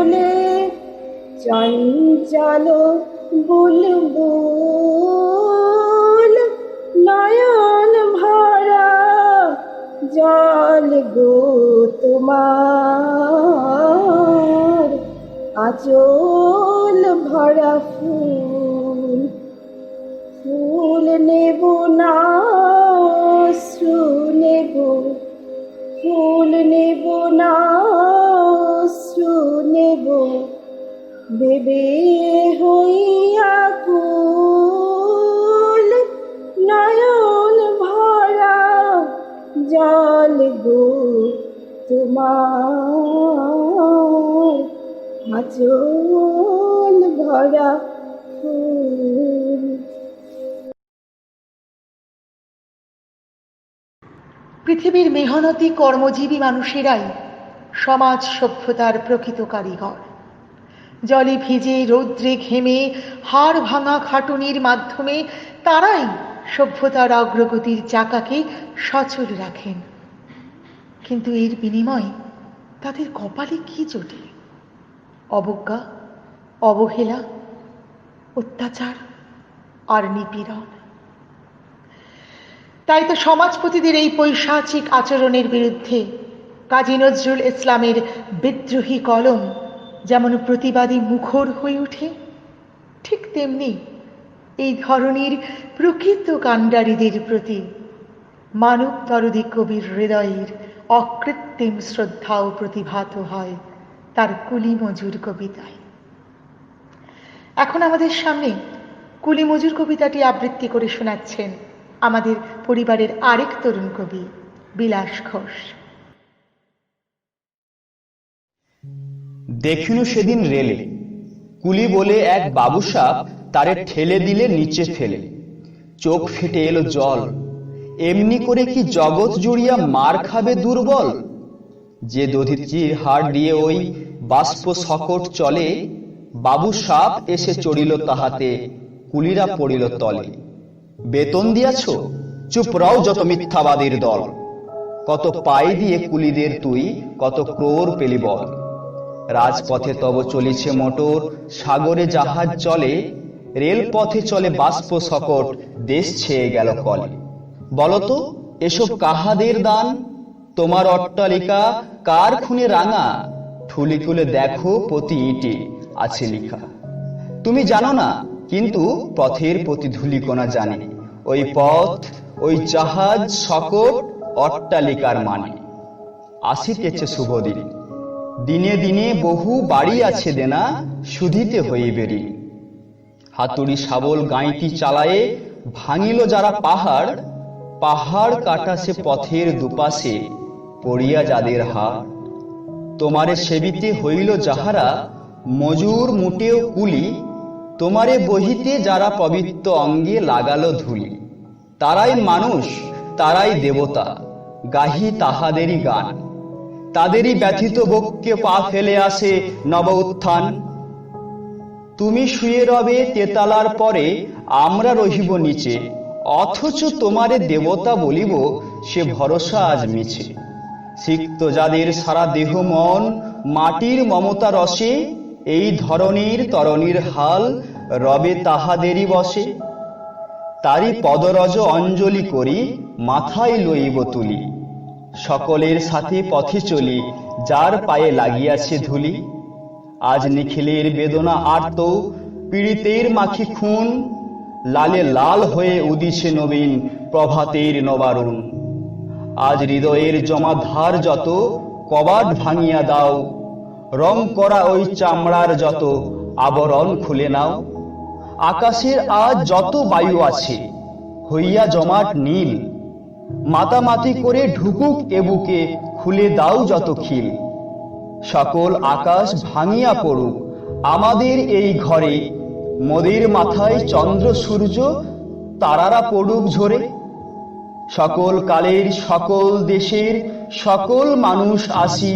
চলে চঞ্চল বুলবুল নয়ন ভরা জল গো তোমার আঁচল ভরা ফুল ফুল নেব না অশ্রু নেব ফুল নেব না অশ্রু নেব বেবে হইয়া কুল নয়ন ভরা জল গো তোমার আঁচল ভরা ফুল। পৃথিবীর মেহনতি কর্মজীবী মানুষেরাই সমাজ সভ্যতার প্রকৃত কারিগর। জলে ভিজে রৌদ্রে ঘেমে হাড় ভাঙা খাটুনির মাধ্যমে তারাই সভ্যতার অগ্রগতির চাকাকে সচল রাখেন। কিন্তু এর বিনিময়ে তাদের কপালে কি জোটে? অবজ্ঞা, অবহেলা, অত্যাচার আর নিপীড়ন। তাই তো সমাজপতিদের এই পৈশাচিক আচরণের বিরুদ্ধে কাজী নজরুল ইসলামের বিদ্রোহী কলম যেমন প্রতিবাদী মুখর হয়ে ওঠে, ঠিক তেমনি এই ধরনের প্রকৃত কাণ্ডারীদের প্রতি মানব দরদী কবির হৃদয়ের অকৃত্রিম শ্রদ্ধাও প্রতিভাত হয় তার কুলি মজুর কবিতায়। এখন আমাদের সামনে কুলি মজুর কবিতাটি আবৃত্তি করে শোনাচ্ছেন আমাদের পরিবারের আরেক তরুণ কবি বিলাস ঘোষ। দেখিনু সেদিন রেলে কুলি বলে এক বাবুসাপ তারে ঠেলে দিলে নিচে ফেলে, চোখ ফেটে এলো জল। এমনি করে কি জগৎ জুড়িয়া মার খাবে দুর্বল? যে দধিচির হাড় দিয়ে ওই বাষ্প সকট চলে, বাবুসাপ এসে চড়িল তাহাতে, কুলিরা পড়িল তলে। বেতন দিয়াছ? চুপ রও যত মিথ্যাবাদীর দল। কত পাই দিয়ে কুলিদের তুই কত ক্রোর পেলি বল। রাজপথে তব চলিছে মোটর, সাগরে জাহাজ চলে, রেলপথে চলে বাষ্প সকট, দেশ ছেয়ে গেল কলে। বলতো এসব কাহাদের দান? তোমার অট্টালিকা কার খুনে রাঙা? ঠুলি খুলে দেখো প্রতি ইটে আছে লিখা। তুমি জানো না, কিন্তু পথের প্রতি ধূলিকণা জানে। ওই পথ, ওই জাহাজ, সকট, অট্টালিকার মানে। আসিতেছে শুভদিন, দিনে দিনে বহু বাড়ি আছে দেনা, শুধিতে হইবে ঋণ। হাতুড়ি শাবল গাঁইটি চালায়ে ভাঙিল যারা পাহাড়, পাহাড় কাটা সে পথের দুপাশে পড়িয়া যাদের হাড়। তোমারে সেবিতে হইল যাহারা মজুর মুটেও কুলি, তোমারে বহিতে যারা পবিত্র অঙ্গে লাগালো ধুলি। তারাই মানুষ, তারাই দেবতা, গাহি তাহাদেরই গান। তাদেরই ব্যথিত বক্ষে পা ফেলে আসে নব উত্থান। তুমি শুয়ে রবে তেতালার পরে, আমরা রহিব নিচে, অথচ তোমারে দেবতা বলিব, সে ভরসা আজ মিছে। সিক্ত যাদের সারা দেহ মন মাটির মমতা রসে, এই ধরনের তরণীর হাল রবে তাহাদেরই বসে। তারি পদরজ অঞ্জলি করি মাথায় লইব তুলি, সকলের সাথে পথে চলি যার পায়ে লাগিয়াছে ধুলি। আজ নিখিলের বেদনা আর্ত, পীড়িতের মাখি খুন, লালে লাল হয়ে উদিছে নবীন প্রভাতের নবারুণ। আজ হৃদয়ের জমা ধার যত কবাট ভাঙিয়া দাও, রং করা ওই চামড়ার যত আবরণ খুলে নাও। আকাশের আজ যত বায়ু আছে হইয়া জমাট নীল, মাতামাতি করে ঢুকুক এ বুকে, খুলে দাও যত খিল। সকল আকাশ ভাঙিয়া পড়ুক আমাদের এই ঘরে, মোদের মাথায় চন্দ্র সূর্য তারারা পড়ুক ঝরে। সকল কালের সকল দেশের সকল মানুষ আসি,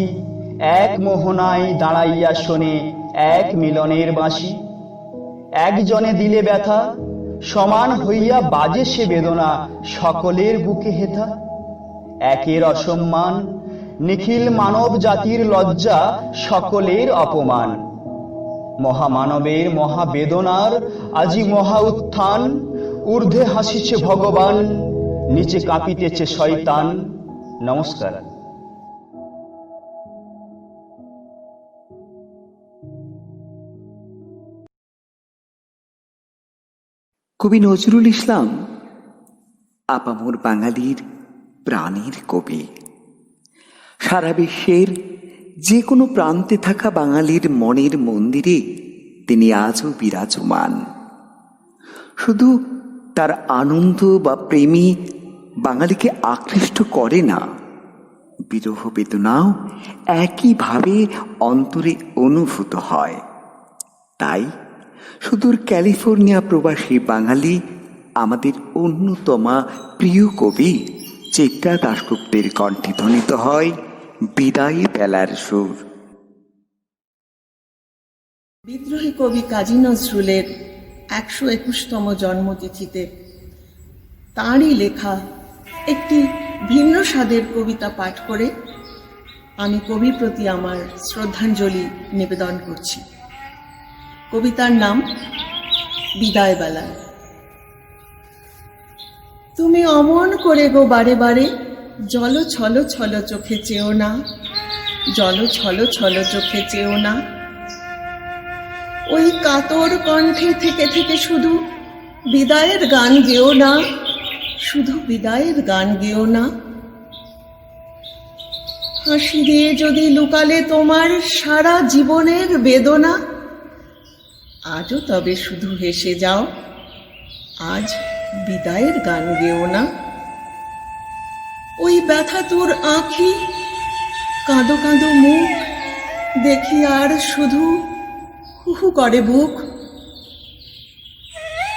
এক মোহনায় দাঁড়াইয়া শোনে এক মিলনের বাঁশি। একজনে দিলে ব্যথা সমান হইয়া বাজে সে বেদনা সকলের বুকে হেথা। একের অসম্মান নিখিল মানব জাতির লজ্জা, সকলের অপমান। মহামানবের মহাবেদনার আজি মহা উত্থান, ঊর্ধ্বে হাসিছে ভগবান, নিচে কাঁপিতেছে শয়তান। নমস্কার। কবি নজরুল ইসলাম আপামর বাঙালির প্রাণের কবি। সারা বিশ্বের যে কোনো প্রান্তে থাকা বাঙালির মনের মন্দিরে তিনি আজও বিরাজমান। শুধু তার আনন্দ বা প্রেমই বাঙালিকে আকৃষ্ট করে না, বিরহ বেদনাও একইভাবে অন্তরে অনুভূত হয়। তাই সুদূর ক্যালিফোর্নিয়া প্রবাসী বাঙালি আমাদের অন্যতমা প্রিয় কবি চিত্রা দাশগুপ্তের কণ্ঠে ধ্বনিত হয় বিদায়ী বেলার সুর। বিদ্রোহী কবি কাজী নজরুলের ১২১তম জন্মতিথিতে তাঁরই লেখা একটি ভিন্ন স্বাদের কবিতা পাঠ করে আমি কবির প্রতি আমার শ্রদ্ধাঞ্জলি নিবেদন করছি। কবিতার নাম বিদায় বেলায়। তুমি অমন করে গো বারে বারে, জল ছল ছল চোখে চেও না, জল ছল ছল চোখে চেও না। ওই কাতর কণ্ঠে থেকে থেকে শুধু বিদায়ের গান গেও না, শুধু বিদায়ের গান গেও না। হাসি দিয়ে যদি লুকালে তোমার সারা জীবনের বেদনা, আজও তবে শুধু হেসে যাও, আজ বিদায়ের গান গেও না। ওই ব্যথা তোর আঁখি, কাঁদো কাঁদো মুখ দেখি আর শুধু হুহু করে বুক।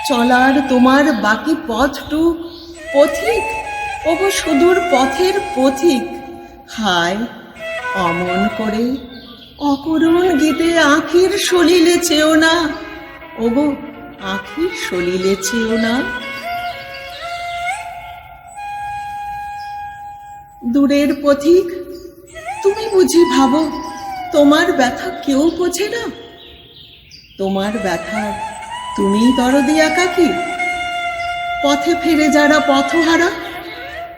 চলার তোমার বাকি পথটুক পথিক, ওগো সুদূর পথের পথিক। হায় অমন করে অকরুণ গীতে আঁখির সলিলে চেও না, ওগো আঁখির সলিলে চেও না। দূরের পথিক তুমি বুঝি ভাবো তোমার ব্যথা কেউ বোঝে না, তোমার ব্যথা তুমিই দরদি একাকী। পথে ফেরে যারা পথহারা,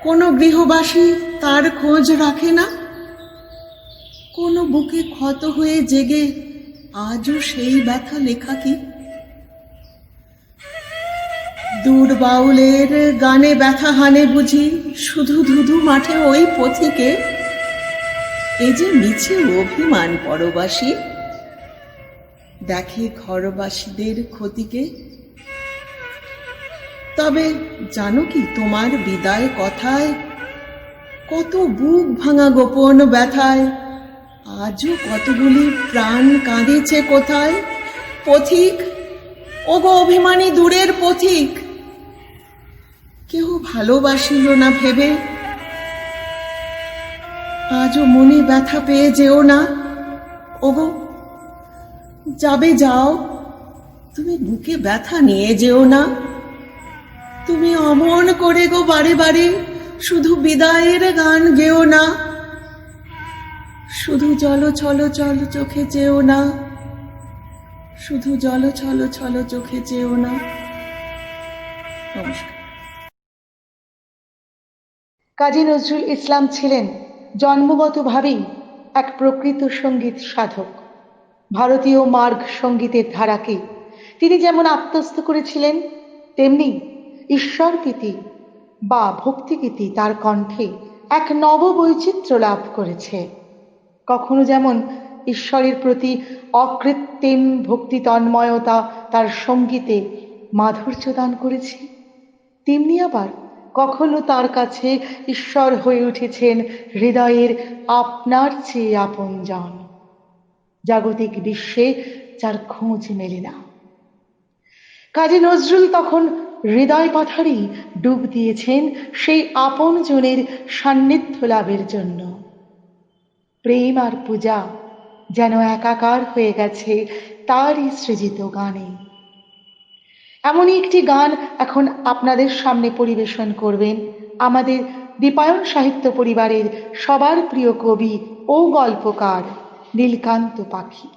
কোনো গৃহবাসী তার খোঁজ রাখে না, কোনো বুকে ক্ষত হয়ে জেগে আজও সেই ব্যথা লেখা কি। দূর বাউলের গানে ব্যথা হানে বুঝি শুধু ধুধু মাঠে ওই পথিকে। এ যে মিছে অভিমান পরবাসী, দেখে ঘরবাসীদের ক্ষতিকে। তবে জানো কি তোমার বিদায় কথায় কত বুক ভাঙা গোপন ব্যথায় আজও কতগুলি প্রাণ কাঁদেছে কোথায়। পথিক ওগো অভিমানী দূরের পথিক, কেউ ভালোবাসিল না ভেবে আজও মনে ব্যথা পেয়ে যেও না। ওগো যাবে যাও, তুমি বুকে ব্যথা নিয়ে যেও না। তুমি অমন করে গো বারে বারে শুধু বিদায়ের গান গেও না, শুধু জল ছল ছল চোখে চেও না, শুধু জল ছল ছল চোখে চেও না। নমস্কার। কাজী নজরুল ইসলাম ছিলেন জন্মগতভাবেই এক প্রকৃত সঙ্গীত সাধক। ভারতীয় মার্গ সঙ্গীতের ধারাকে তিনি যেমন আত্মস্থ করেছিলেন, তেমনি ঈশ্বরপ্রীতি বা ভক্তিগীতি তার কণ্ঠে এক নব বৈচিত্র্য লাভ করেছে। কখনো যেমন ঈশ্বরের প্রতি অকৃত্রিম ভক্তি তন্ময়তা তার সঙ্গীতে মাধুর্য দান করেছে, তেমনি আবার কখনো তার কাছে ঈশ্বর হয়ে উঠেছেন হৃদয়ের আপনার চেয়ে আপনজন, জাগতিক বিশ্বে যার খোঁজ মেলে না। কাজী নজরুল তখন হৃদয় পাথারি ডুব দিয়েছেন সেই আপন জনের সান্নিধ্য লাভের জন্য। প্রেম আর পূজা যেন একাকার হয়ে গেছে তারই সৃজিত গানে। এমনই একটি গান এখন আপনাদের সামনে পরিবেশন করবেন আমাদের দীপায়ন সাহিত্য পরিবারের সবার প্রিয় কবি ও গল্পকার নীলকান্ত পাখি।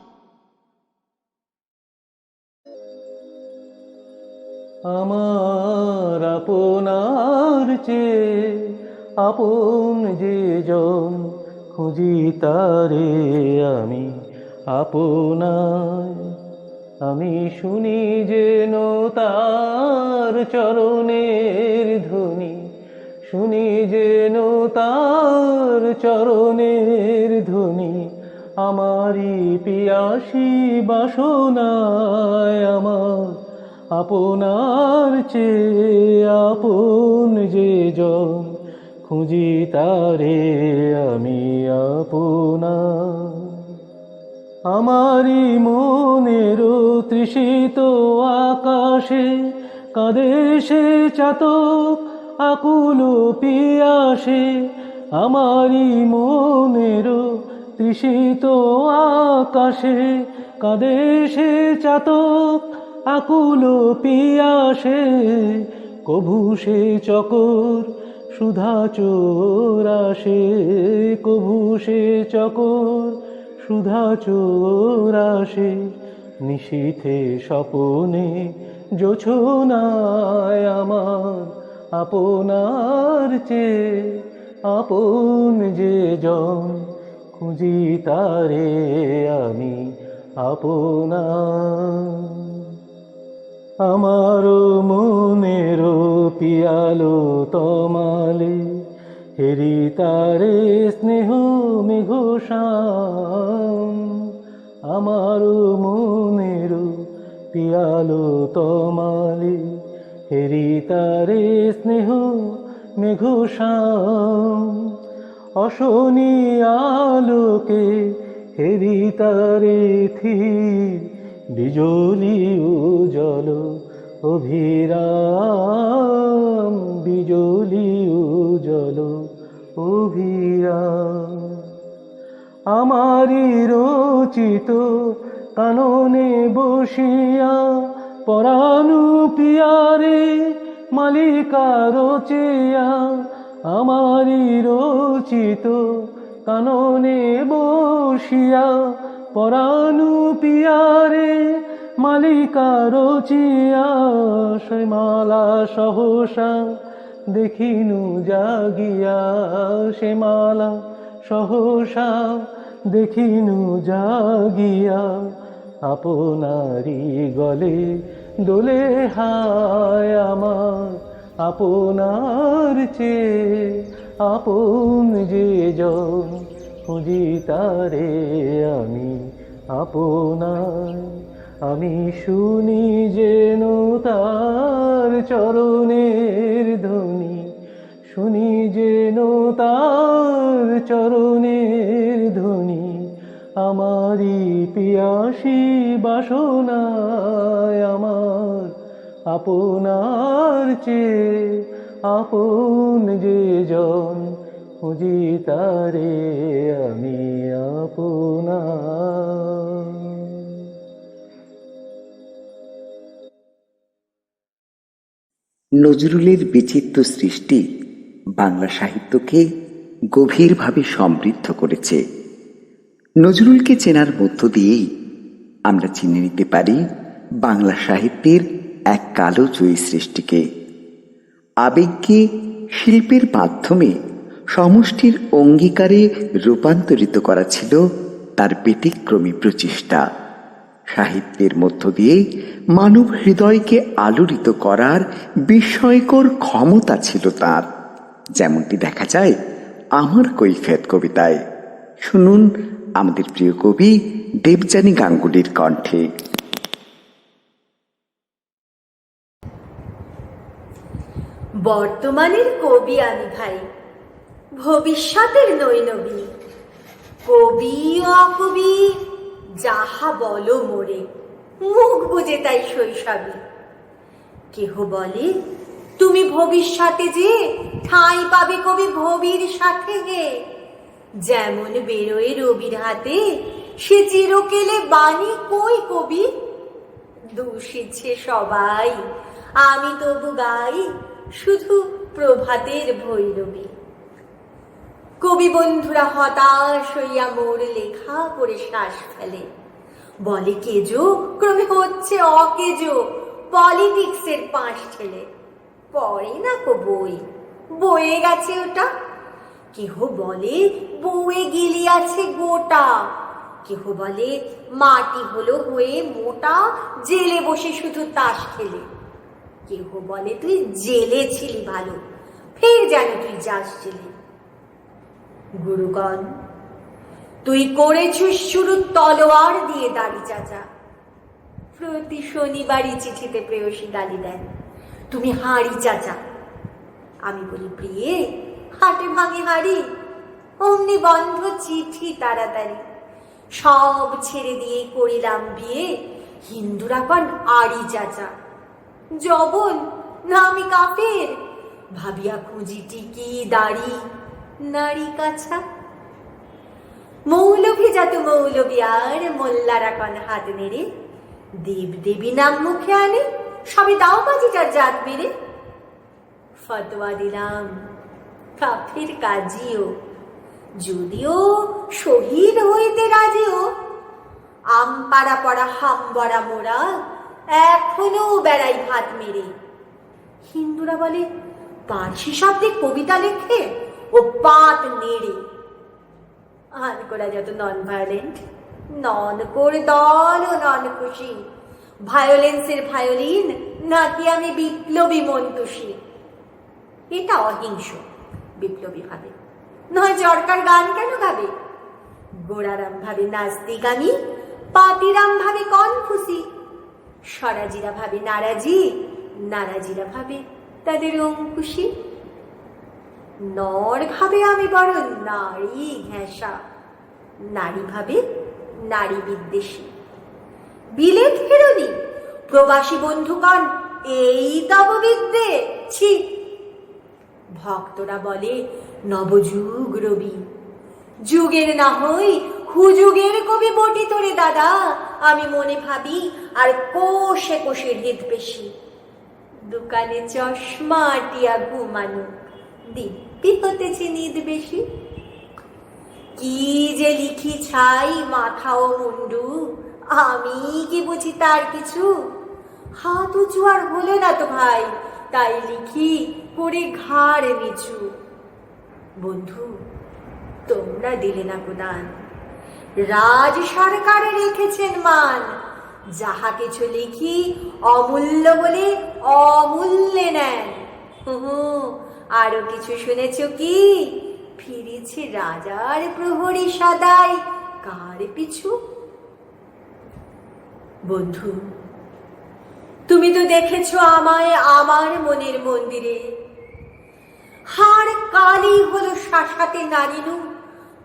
আমার আপনার চেয়ে আপন যে জন, খুঁজি তারে আমি আপনার। আমি শুনি যেন তার চরণের ধ্বনি, শুনি যেন তার চরণের ধ্বনি। আমারই পিয়াসী বাসনায় আমার আপনার চেয়ে আপন যে জন, খুঁজি তারে আমি আপনার। আমারই মনের তৃষিত আকাশে কাঁদে সে চাতক আকুল পিয়াসে। আমারই মনের তৃষিত আকাশে কাঁদে সে চাতক আকুল পিয়াসে। কভু সে চকর সুধা চোর আসে, কভু সে চকর সুধা চোর আসে। নিশীথে স্বপনে জোছনায় আমার আপনার চেয়ে আপন যে জন, খুঁজি তারে আমি আপনার। আমারও মনেরও পিয়ালো তমালে হেরি তারে স্নেহ মেঘশ্যাম। আমারও মনেরও পিয়ালো তমালে হেরি তারে স্নেহ মেঘশ্যাম। অশনি আলোকে হেরি তারে থির বিজলি উজ্জ্বল অভিরাম, বিজলি উজ্জ্বল অভিরাম। আমারি রচিত কাননে বসিয়া পরাণু পিয়ারে মালিকা রচিয়া। আমারি রচিত কাননে বসিয়া পরাণু পিয়ারে মালিকা রচিয়া। সে মালা সহসা দেখিনু জাগিয়া, সে মালা সহসা দেখিনু জাগিয়া। আপনারি গলে দোলে হায় আমার আপনার চেয়ে আপন যে জন, খুঁজি তারে আমি আপনার। আমি শুনি যেন তার চরণের ধ্বনি, শুনি যেন তার চরণের ধ্বনি। আমারই পিয়াসী বাসনায় আমার আপনার চেয়ে আপন যে জন, খুঁজি তারে আমি আপনার। নজরুলের বিচিত্র সৃষ্টি বাংলা সাহিত্যকে গভীরভাবে সমৃদ্ধ করেছে। নজরুলকে চেনার মধ্য দিয়েই আমরা চিনে নিতে পারি বাংলা সাহিত্যের এক কালোজয়ী সৃষ্টিকে। আবেগকে শিল্পের মাধ্যমে সমষ্টির অঙ্গীকারে রূপান্তরিত করা ছিল তার ব্যতিক্রমী প্রচেষ্টা। সাহিত্যের মধ্য দিয়ে মানব হৃদয়কে আলোড়িত করার বিস্ময়কর ক্ষমতা ছিল তার, যেমনটি দেখা যায় আমার কৈফিয়ত কবিতায়। শুনুন আমাদের প্রিয় কবি দেবযানী গাঙ্গুলির কণ্ঠে। বর্তমানের কবি আমি ভাই, ভবিষ্যতের নই নবী। কবি অকবি যাহা বলো মোরে, মুখ বুঝে তাই শৈশবে। কেহ বলে তুমি ভবিষ্যতে যে ঠাঁই পাবে কবি ভবির সাথে গে। যেমন বেরোয় রবির হাতে সে চিরকেলে বাণী কই কবি। দূষিছে সবাই আমি তবু গাই শুধু প্রভাতের ভৈরবী। কবি বন্ধুরা হতাশ হইয়া মোর লেখা পড়ে শ্বাস ফেলে, বলে কেজো ক্রমে হচ্ছে অকেজো, পলিটিক্সের পাশ ঠেলে। পড়ে না কো বই, বয়ে গেছে ওটা। কেহ বলে বউয়ে গিলিয়াছে গোটা, কেহ বলে মাটি হলো হয়ে মোটা, জেলে বসে শুধু তাস খেলে। কেহ বলে তুই জেলে ছিলি ভালো, ফের যেন তুই যাস জেলে। গুরুগণ, তুই করেছিস শুরু তলোয়ার দিয়ে দাড়ি চাচা। প্রতি শনিবারই চিঠিতে প্রেয়সী গালি দেন, তুমি হাঁড়ি চাচা। আমি বলি প্রিয়ে, হাটে ভাঙে হাঁড়ি। অমনি বন্ধ চিঠি তাড়াতাড়ি। সব ছেড়ে দিয়ে করিলাম বিয়ে, হিন্দুরা পান আড়ি চাচা। জবন না আমি কাফের, ভাবিয়া খুঁজি টিকি দাড়ি নারী কাছা। মৌলভী জাত মৌলভী আর মোল্লারা কন হাত নেড়ে, দেব দেবী নাম মুখে আনে, সবে দাও বাজিটার জাত মেরে। ফতোয়া দিলাম কাফের কাজিও, যদিও শহীদ হইতে রাজিও। আম পাড়া পড়া হামবড়া মোরা এখনো বেড়াই ভাত মেরে। হিন্দুরা বলে পার্সি শব্দে কবিতা লেখে ও পাত নেড়ে। আনকোরা যত নন ভায়োলেন্ট, নন করে দল ও নন খুশি। ভায়োলেন্সের ভায়োলিন নাকি আমি বিপ্লবী মন্তুষী। এটা অহিংস বিপ্লবী ভাবে, নয় জরকার গান কেন গাবে? গোড়ারাম ভাবে নাস্তিক আমি, পাতিরাম ভাবে কনফুসি। স্বরাজিরা ভাবে নারাজি, নারাজিরা ভাবে তাদের অঙ্কুশী। নর ভাবে আমি বড় নারী ঘেঁষা, নারী ভাবে নারী বিদ্বেষী। বিলেত ফেরনি প্রবাসী বন্ধুগণ এই তব বিদ্যে ছি। ভক্তরা বলে নবযুগ রবি, যুগের না হই হুযুগের কবি বটি তোরে দাদা। আমি মনে ভাবি আর কোষে কোষে হৃদ পেশি। দোকানে চশমা আটিয়া ঘুমানো, দিব্যি হতেছে নিদ বেশি। কি যে লিখি ছাই মাথা ও মুন্ডু, আমি কি বুঝি তার কিছু? হাত উঁচু আর হলো না তো ভাই, তাই লিখি করে ঘাড় নিচু। বন্ধু, তোমরা দিলে না প্রদান, রাজ সরকারে রেখেছেন মান। যাহা কিছু লিখি অমূল্য বলে অমূল্যে নেন। আরো কিছু শুনেছ কি? ফিরেছে রাজার প্রহরী সদাই কার পিছু? বন্ধু, তুমি তো দেখেছ আমায় আমার মনের মন্দিরে। হাড় কালি হলো শাসাতে নারিনু,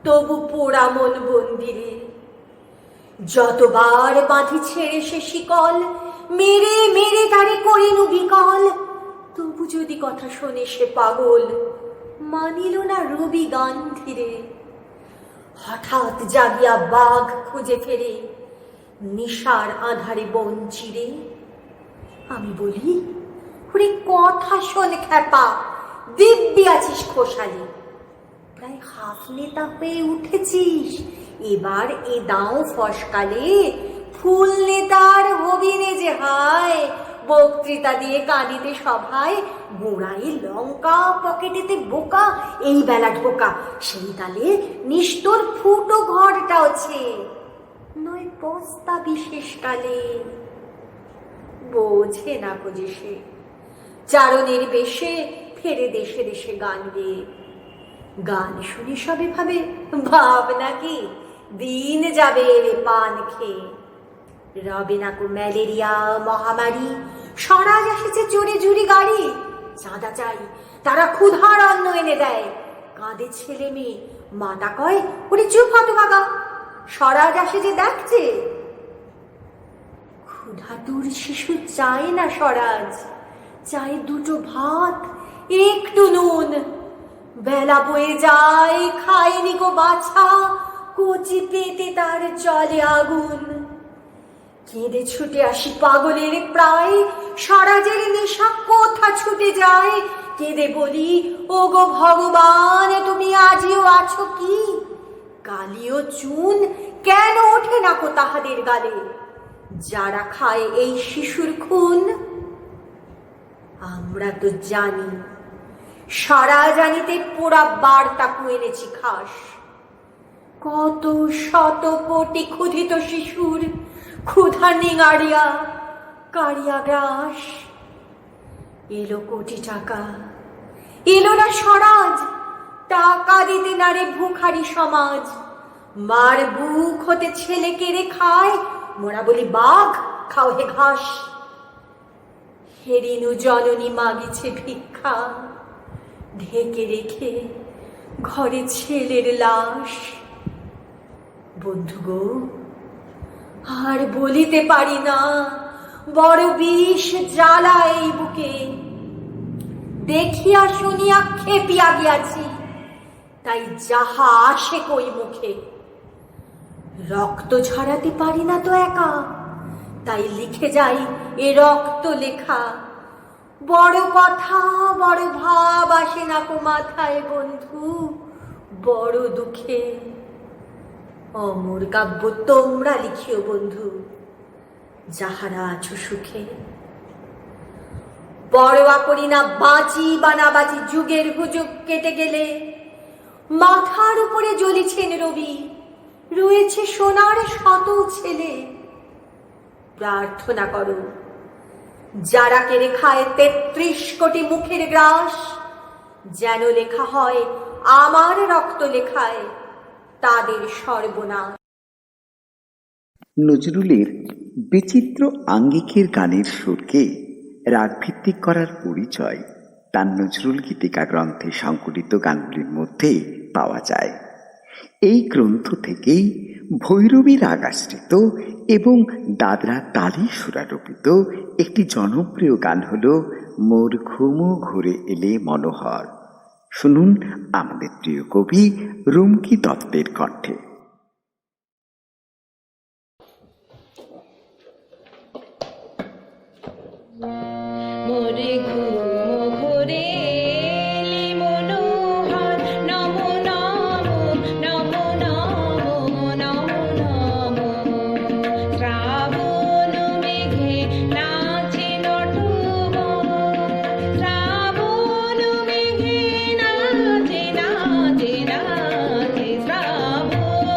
তবু পোড়া মন বন্দিরে। যতবার বাঁধি ছেড়ে সে শিকল, মেরে মেরে তারে করিনু বিকল। তবু যদি কথা শোনে সে পাগল, মানিল না রবি গান ধীরে। হঠাৎ জাগিয়া বাঘ খুঁজে ফেরে, নিশার আধারে বন চিরে। আমি বলি, ওরে কথা শোন খ্যাপা, দিব্যি আছিস খোসালি। প্রায় হাফ নেতা হয়ে উঠেছিস, এবার এ দাও ফসকালে। ফুল নেতার হবি রে যে হায়, বক্তৃতা দিয়ে কাঁদিতে সভায়। গোড়াই লঙ্কা পকেটেতে বোকা, এই বেলাট বোকা। সেই তালে নিষ্ঠুর ফুটো ঘরটাও ছে, নয় বস্তা বিশেষ কালে। বোঝে না খোঁজে সে, চারণের বেশে ফেরে দেশে দেশে গান গেয়ে। গান শুনে সবে ভাবে ভাব নাকি দিন যাবে রে পান খেয়ে। রবে না কো ম্যালেরিয়া মহামারী, স্বরাজ এসেছে জোরে জুরি গাড়ি। চাঁদা চাই, তারা ক্ষুধার অন্ন এনে দেয়। কাঁদে ছেলে মেয়ে, মাতা কয় ওরে চুপ হতভাগা, স্বরাজ আসে যে দেখছে। ক্ষুধাতুর শিশু চায় না স্বরাজ, চাই দুটো ভাত একটু নুন। বেলা বয়ে যায়, খায়নি গো বাছা, কচি পেটে তার জলে আগুন। কেঁদে ছুটে আসি পাগলের প্রায়, স্বরাজের নেশা কোথা ছুটে যায়। কেঁদে বলি, ও গো ভগবান, তুমি আজিও আছো কি? কালি ও চুন কেন ওঠে না কো তাহাদের গালে, যারা খায় এই শিশুর খুন? আমরা তো জানি, সারা জানিতে পোড়া বার্তাকু এনেছি খাস। কত শত কোটি ক্ষুধিত শিশুর ক্ষুধা নিঙাড়িয়া কাড়িয়া গ্রাস। এলো কোটি টাকা, এলো না স্বরাজ, টাকা দিতে না রে ভুখারি সমাজ। মার বুক হতে ছেলে কেড়ে খায়, মোরা বলি বাঘ খাও হে ঘাস। হেরিনু জননী মাগিছে ভিক্ষা, ঢেকে রেখে ঘরে ছেলের লাশ। বন্ধু গো, আর বলিতে পারি না, বড় বিষ জ্বালা এই বুকে। দেখিয়া শুনিয়া খেপিয়া গিয়াছি, তাই যাহা আসে কই মুখে। রক্ত ঝরাতে পারি না তো একা, তাই লিখে যাই এ রক্ত লেখা। বড় কথা বড় ভাব আসে না কো মাথায় বন্ধু, বড় দুঃখে। অমর কাব্য তোমরা লিখিও বন্ধু, যাহারা আছো সুখে। পরোয়া করি না বাঁচি বা না বাঁচি, যুগের হুজুগ কেটে গেলে। মাথার উপরে জ্বলিছেন রবি, রয়েছে সোনার শত ছেলে। প্রার্থনা করো, যারা কেড়ে খায় ৩৩ কোটি মুখের গ্রাস, যেন লেখা হয় আমার রক্ত লেখায় তাদের সর্বনাশ। নজরুলের বিচিত্র আঙ্গিকের গানের সুরকে রাগভিত্তিক করার পরিচয় তার নজরুল গীতিকা গ্রন্থে সংকলিত গানগুলির মধ্যে পাওয়া যায়। এই গ্রন্থ থেকেই ভৈরবী রাগ আশ্রিত এবং দাদরা তালি সুরারোপিত একটি জনপ্রিয় গান হল মোর ঘুমো ঘুরে এলে মনোহর। শুনুন আমাদের প্রিয় কবি রুমকি দত্তের কণ্ঠে। মোরে ঘুমো ঘুরে এলি মনোহর, নমো নমো নমো নমো নমো নমো। শ্রাবণ মেঘে নাচে নটবর, শ্রাবণ মেঘে নাচে নাচে নাচে। শ্রাবণ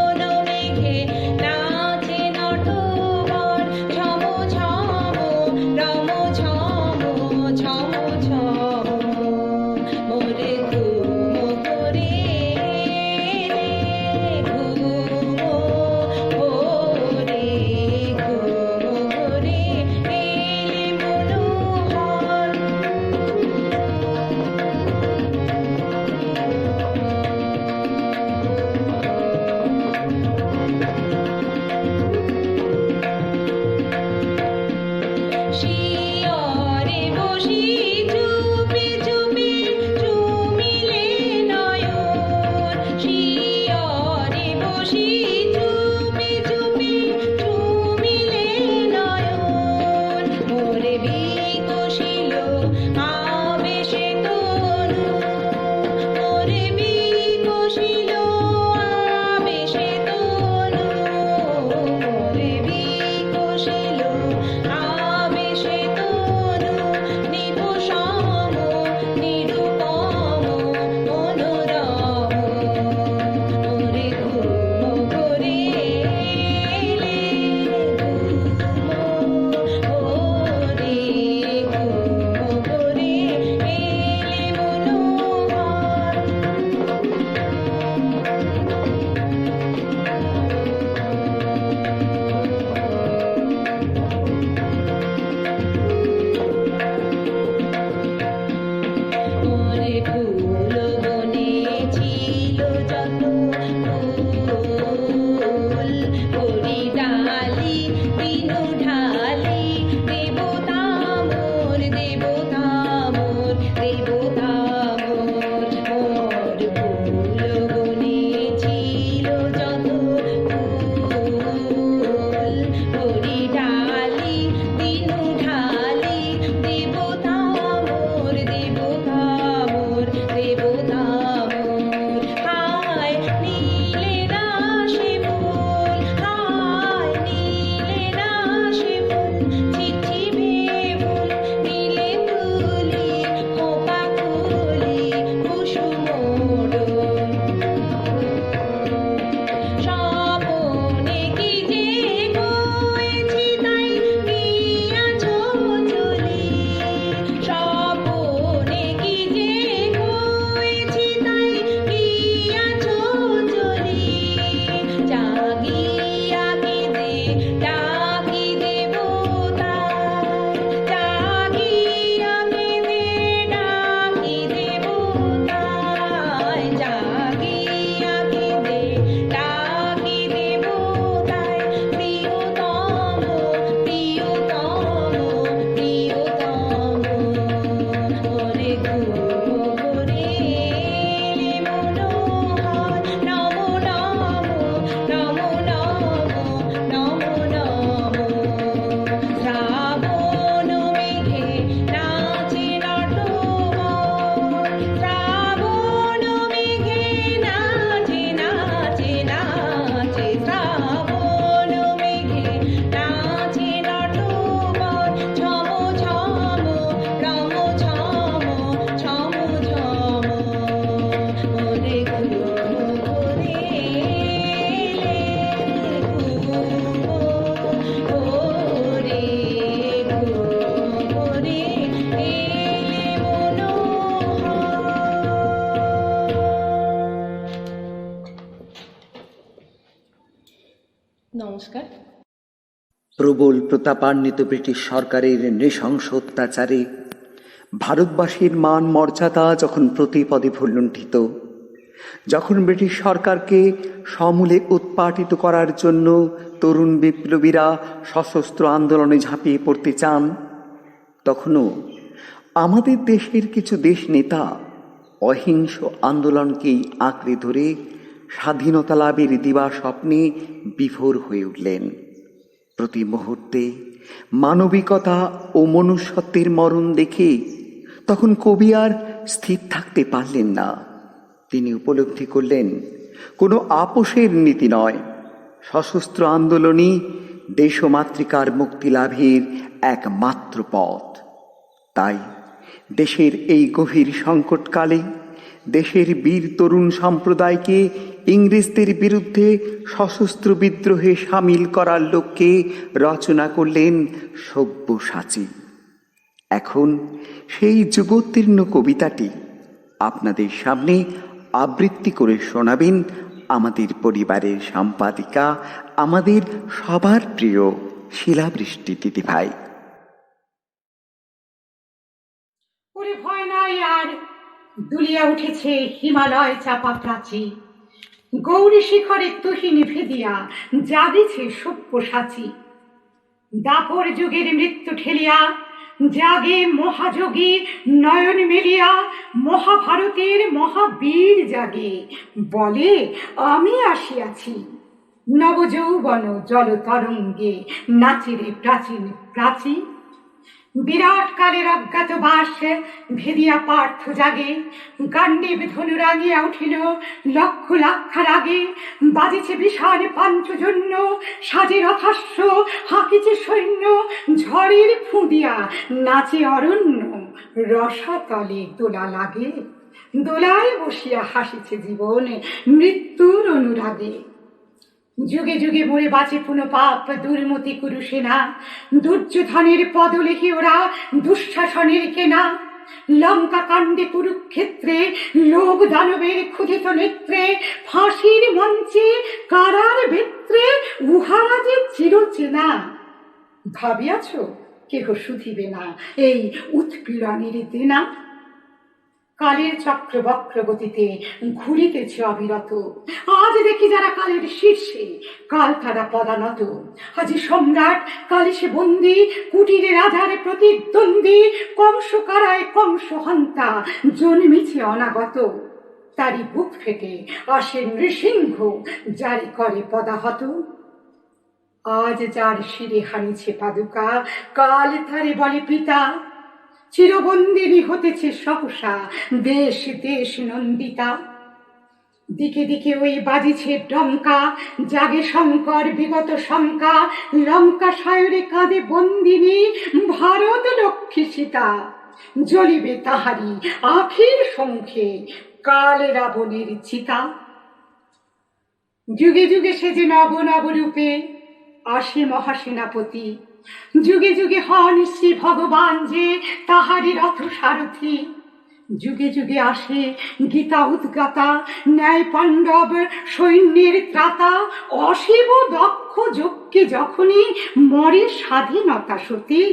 নমস্কার। প্রবল প্রতাপান্বিত ব্রিটিশ সরকারের নৃশংস অত্যাচারে ভারতবাসীর মান মর্যাদা যখন প্রতিপদে ভুলুণ্ঠিত, যখন ব্রিটিশ সরকারকে সমূলে উৎপাটিত করার জন্য তরুণ বিপ্লবীরা সশস্ত্র আন্দোলনে ঝাঁপিয়ে পড়তে চান, তখনও আমাদের দেশের কিছু দেশ নেতা অহিংস আন্দোলনকেই আঁকড়ে ধরে স্বাধীনতা লাভের দিবা স্বপ্নে বিভোর হয়ে উঠলেন। প্রতি মুহূর্তে মানবিকতা ও মনুষ্যত্বের মরণ দেখে তখন কবি আর স্থির থাকতে পারলেন না। তিনি উপলব্ধি করলেন, কোনো আপোষের নীতি নয়, সশস্ত্র আন্দোলনই দেশমাতৃকার মুক্তি লাভের একমাত্র পথ। তাই দেশের এই গভীর সংকটকালে দেশের বীর তরুণ সম্প্রদায়কে ইংরেজদের বিরুদ্ধে সশস্ত্র বিদ্রোহে সামিল করার লক্ষ্যে রচনা করলেন সব্যসাচী। এখন সেই যুগোত্তীর্ণ কবিতাটি আপনাদের সামনে আবৃত্তি করে শোনাবেন আমাদের পরিবারের সম্পাদিকা, আমাদের সবার প্রিয় শিলাবৃষ্টি দিদিভাই। ওরে ভয় নাই আর, দুলিয়া উঠেছে হিমালয় চাপা প্রাচী, গৌরী শিখরে তুহিন ভেদিয়া জাগেছে সব্যসাচী। দাপর যুগের মৃত্যু ঠেলিয়া জাগে মহাযোগী নয়ন মেলিয়া, মহাভারতের মহাবীর জাগে বলে আমি আসিয়াছি। নবযৌবন জল তরঙ্গে নাচিরে প্রাচীন প্রাচী, বিরাট কালের অজ্ঞাত বাস ভেদিয়া পার্থ জাগে, গান্ডীব ধনু রাঙিয়া উঠিল লক্ষ লাক্ষার আগে। বাজিছে বিষাণ পাঞ্চজন্য সাজে রথাস্য, হাঁকিছে সৈন্য ঝড়ের ফুঁদিয়া নাচে অরণ্য। রসাতলে দোলা লাগে, দোলায় বসিয়া হাসিছে জীবন মৃত্যুর অনুরাগে। যুগে যুগে মরে বাঁচে পুনঃপাপ দুর্মতি কুরুসেনা, দুর্যোধনের পদলেখে ওরা দুঃশাসনের কেনা। লঙ্কা কাণ্ডে কুরুক্ষেত্রে লোভ দানবের ক্ষুধিত নেত্রে, ফাঁসির মঞ্চে কারার বেত্রে উহারা যে চিরচেনা। ভাবিয়াছ কেহ শুধিবে না এই উৎপীড়নের দেনা। কালের চক্র বক্র গতিতে ঘুরিতেছে অবিরত, আজ দেখি যারা কালের শীর্ষে কাল তারা পদানত। আজি সম্রাট কালে সে বন্দী, কুটিরে রাজার প্রতিদ্বন্দ্বী। কংস কারায় কংস হন্তা জন্মিছে অনাগত, তারই বুক ফেটে আসে নৃসিংহ জারি করে পদাহত। আজ যার শিরে হানিছে পাদুকা, কাল তারে বলে পিতা। চিরবন্দিনী হতেছে সহসা দেশ দেশ নন্দিতা। দিকে দিকে ওই বাজিছে ডঙ্কা, জাগে শঙ্কর বিগত শঙ্কা। লঙ্কা সায়রে কাঁদে বন্দিনী, ভারত লক্ষ্মী সীতা। জ্বলিবে তাহারি আখির সম্মুখে কাল রাবণের চিতা। যুগে যুগে সেজে নব নব রূপে আসে মহাসেনাপতি। যুগে যুগে হন শ্রী ভগবান যে তাহারি রথ সারথি। যুগে যুগে আসে গীতা উদ্গাতা, ন্যায় পাণ্ডব সৈন্যের ত্রাতা। অশিব দক্ষ যজ্ঞে যখনই মরে স্বাধীনতা সতী,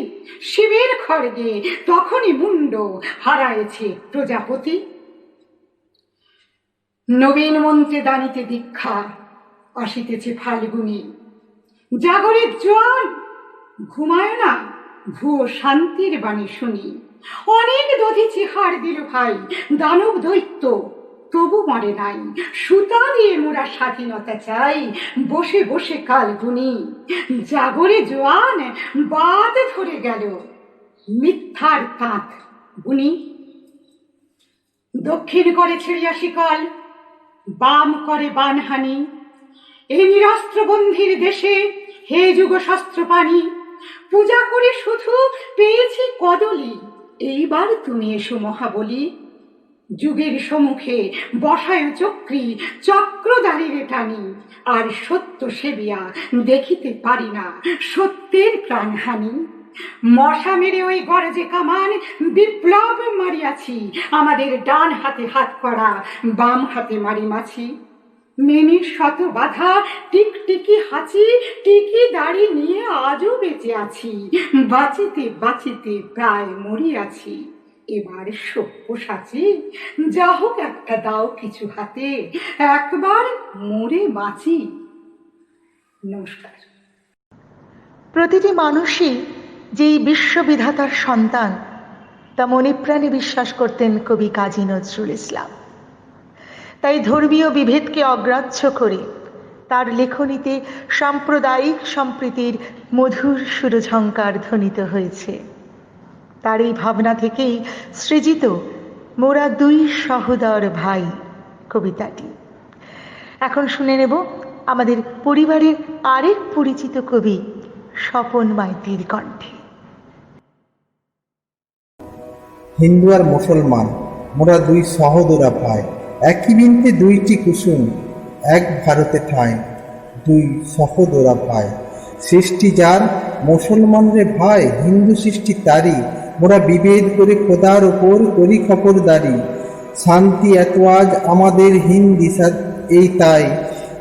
শিবের খড়গে তখনই মুন্ড হারায়েছে প্রজাপতি। নবীন মন্ত্রে দানিতে দীক্ষা আসিতেছে ফাল্গুনি। জাগরের জোয়ান ঘুমায় না, ভুয়ো শান্তির বাণী শুনি। অনেক দধিছি হার দিল ভাই দানব দৈত্য, তবু মরে নাই। সুতা দিয়ে মোরা স্বাধীনতা চাই, বসে বসে কাল গুনি। জাগরে জোয়ান বাদ ধরে গেল, মিথ্যার তাঁত বুনি। দক্ষিণ করে ছিড়িয়া শিকল, বাম করে বানহানি। এই নিরস্ত্র বন্ধির দেশে হে যুগ শস্ত্র পানি। পূজা করে শুধু পেয়েছি কদলি, এইবার তুমি এসো মহাবলী। যুগের সম্মুখে বসায় চক্রী চক্রধারীরে টানি। আর সত্য সেবিয়া দেখিতে পারি না সত্যের প্রাণহানি। মশা মেরে ওই গরজে কামান বিপ্লব মারিয়াছি। আমাদের ডান হাতে হাত করা, বাম হাতে মারি মাছি। মেনির শত বাধা, টিকটিকি হাঁচি, টিকি দাড়ি নিয়ে আজও বেঁচে আছি। বাঁচিতে বাঁচিতে প্রায় মরিয়াছি। এবার সব্যসাচী, যা হোক একটা দাও কিছু হাতে, একবার মরে বাঁচি। নমস্কার। প্রতিটি মানুষই যেই বিশ্ববিধাতার সন্তান তা মনে প্রাণে বিশ্বাস করতেন কবি কাজী নজরুল ইসলাম। তাই ধর্মীয় বিভেদকে অগ্রাহ্য করে তার লেখনীতে সাম্প্রদায়িক সম্প্রীতির মধুর সুরঝঙ্কার ধ্বনিত হয়েছে। তার এই ভাবনা থেকেই সৃজিত মোরা দুই সহোদর ভাই কবিতাটি। এখন শুনে নেব আমাদের পরিবারের আরেক পরিচিত কবি স্বপন মাইতির কণ্ঠে। হিন্দু আর মুসলমান মোরা দুই সহোদরা ভাই, একই বৃন্তে দুইটি কুসুম, এক ভারতে ঠাঁই দুই সহোদরা ভাই। সৃষ্টি যার মুসলমান রে ভাই, হিন্দু সৃষ্টি তারই, মোরা বিভেদ করে খোদার ওপর করি খবরদারি। শান্তি এত আজ আমাদের হিন্দি এই তাই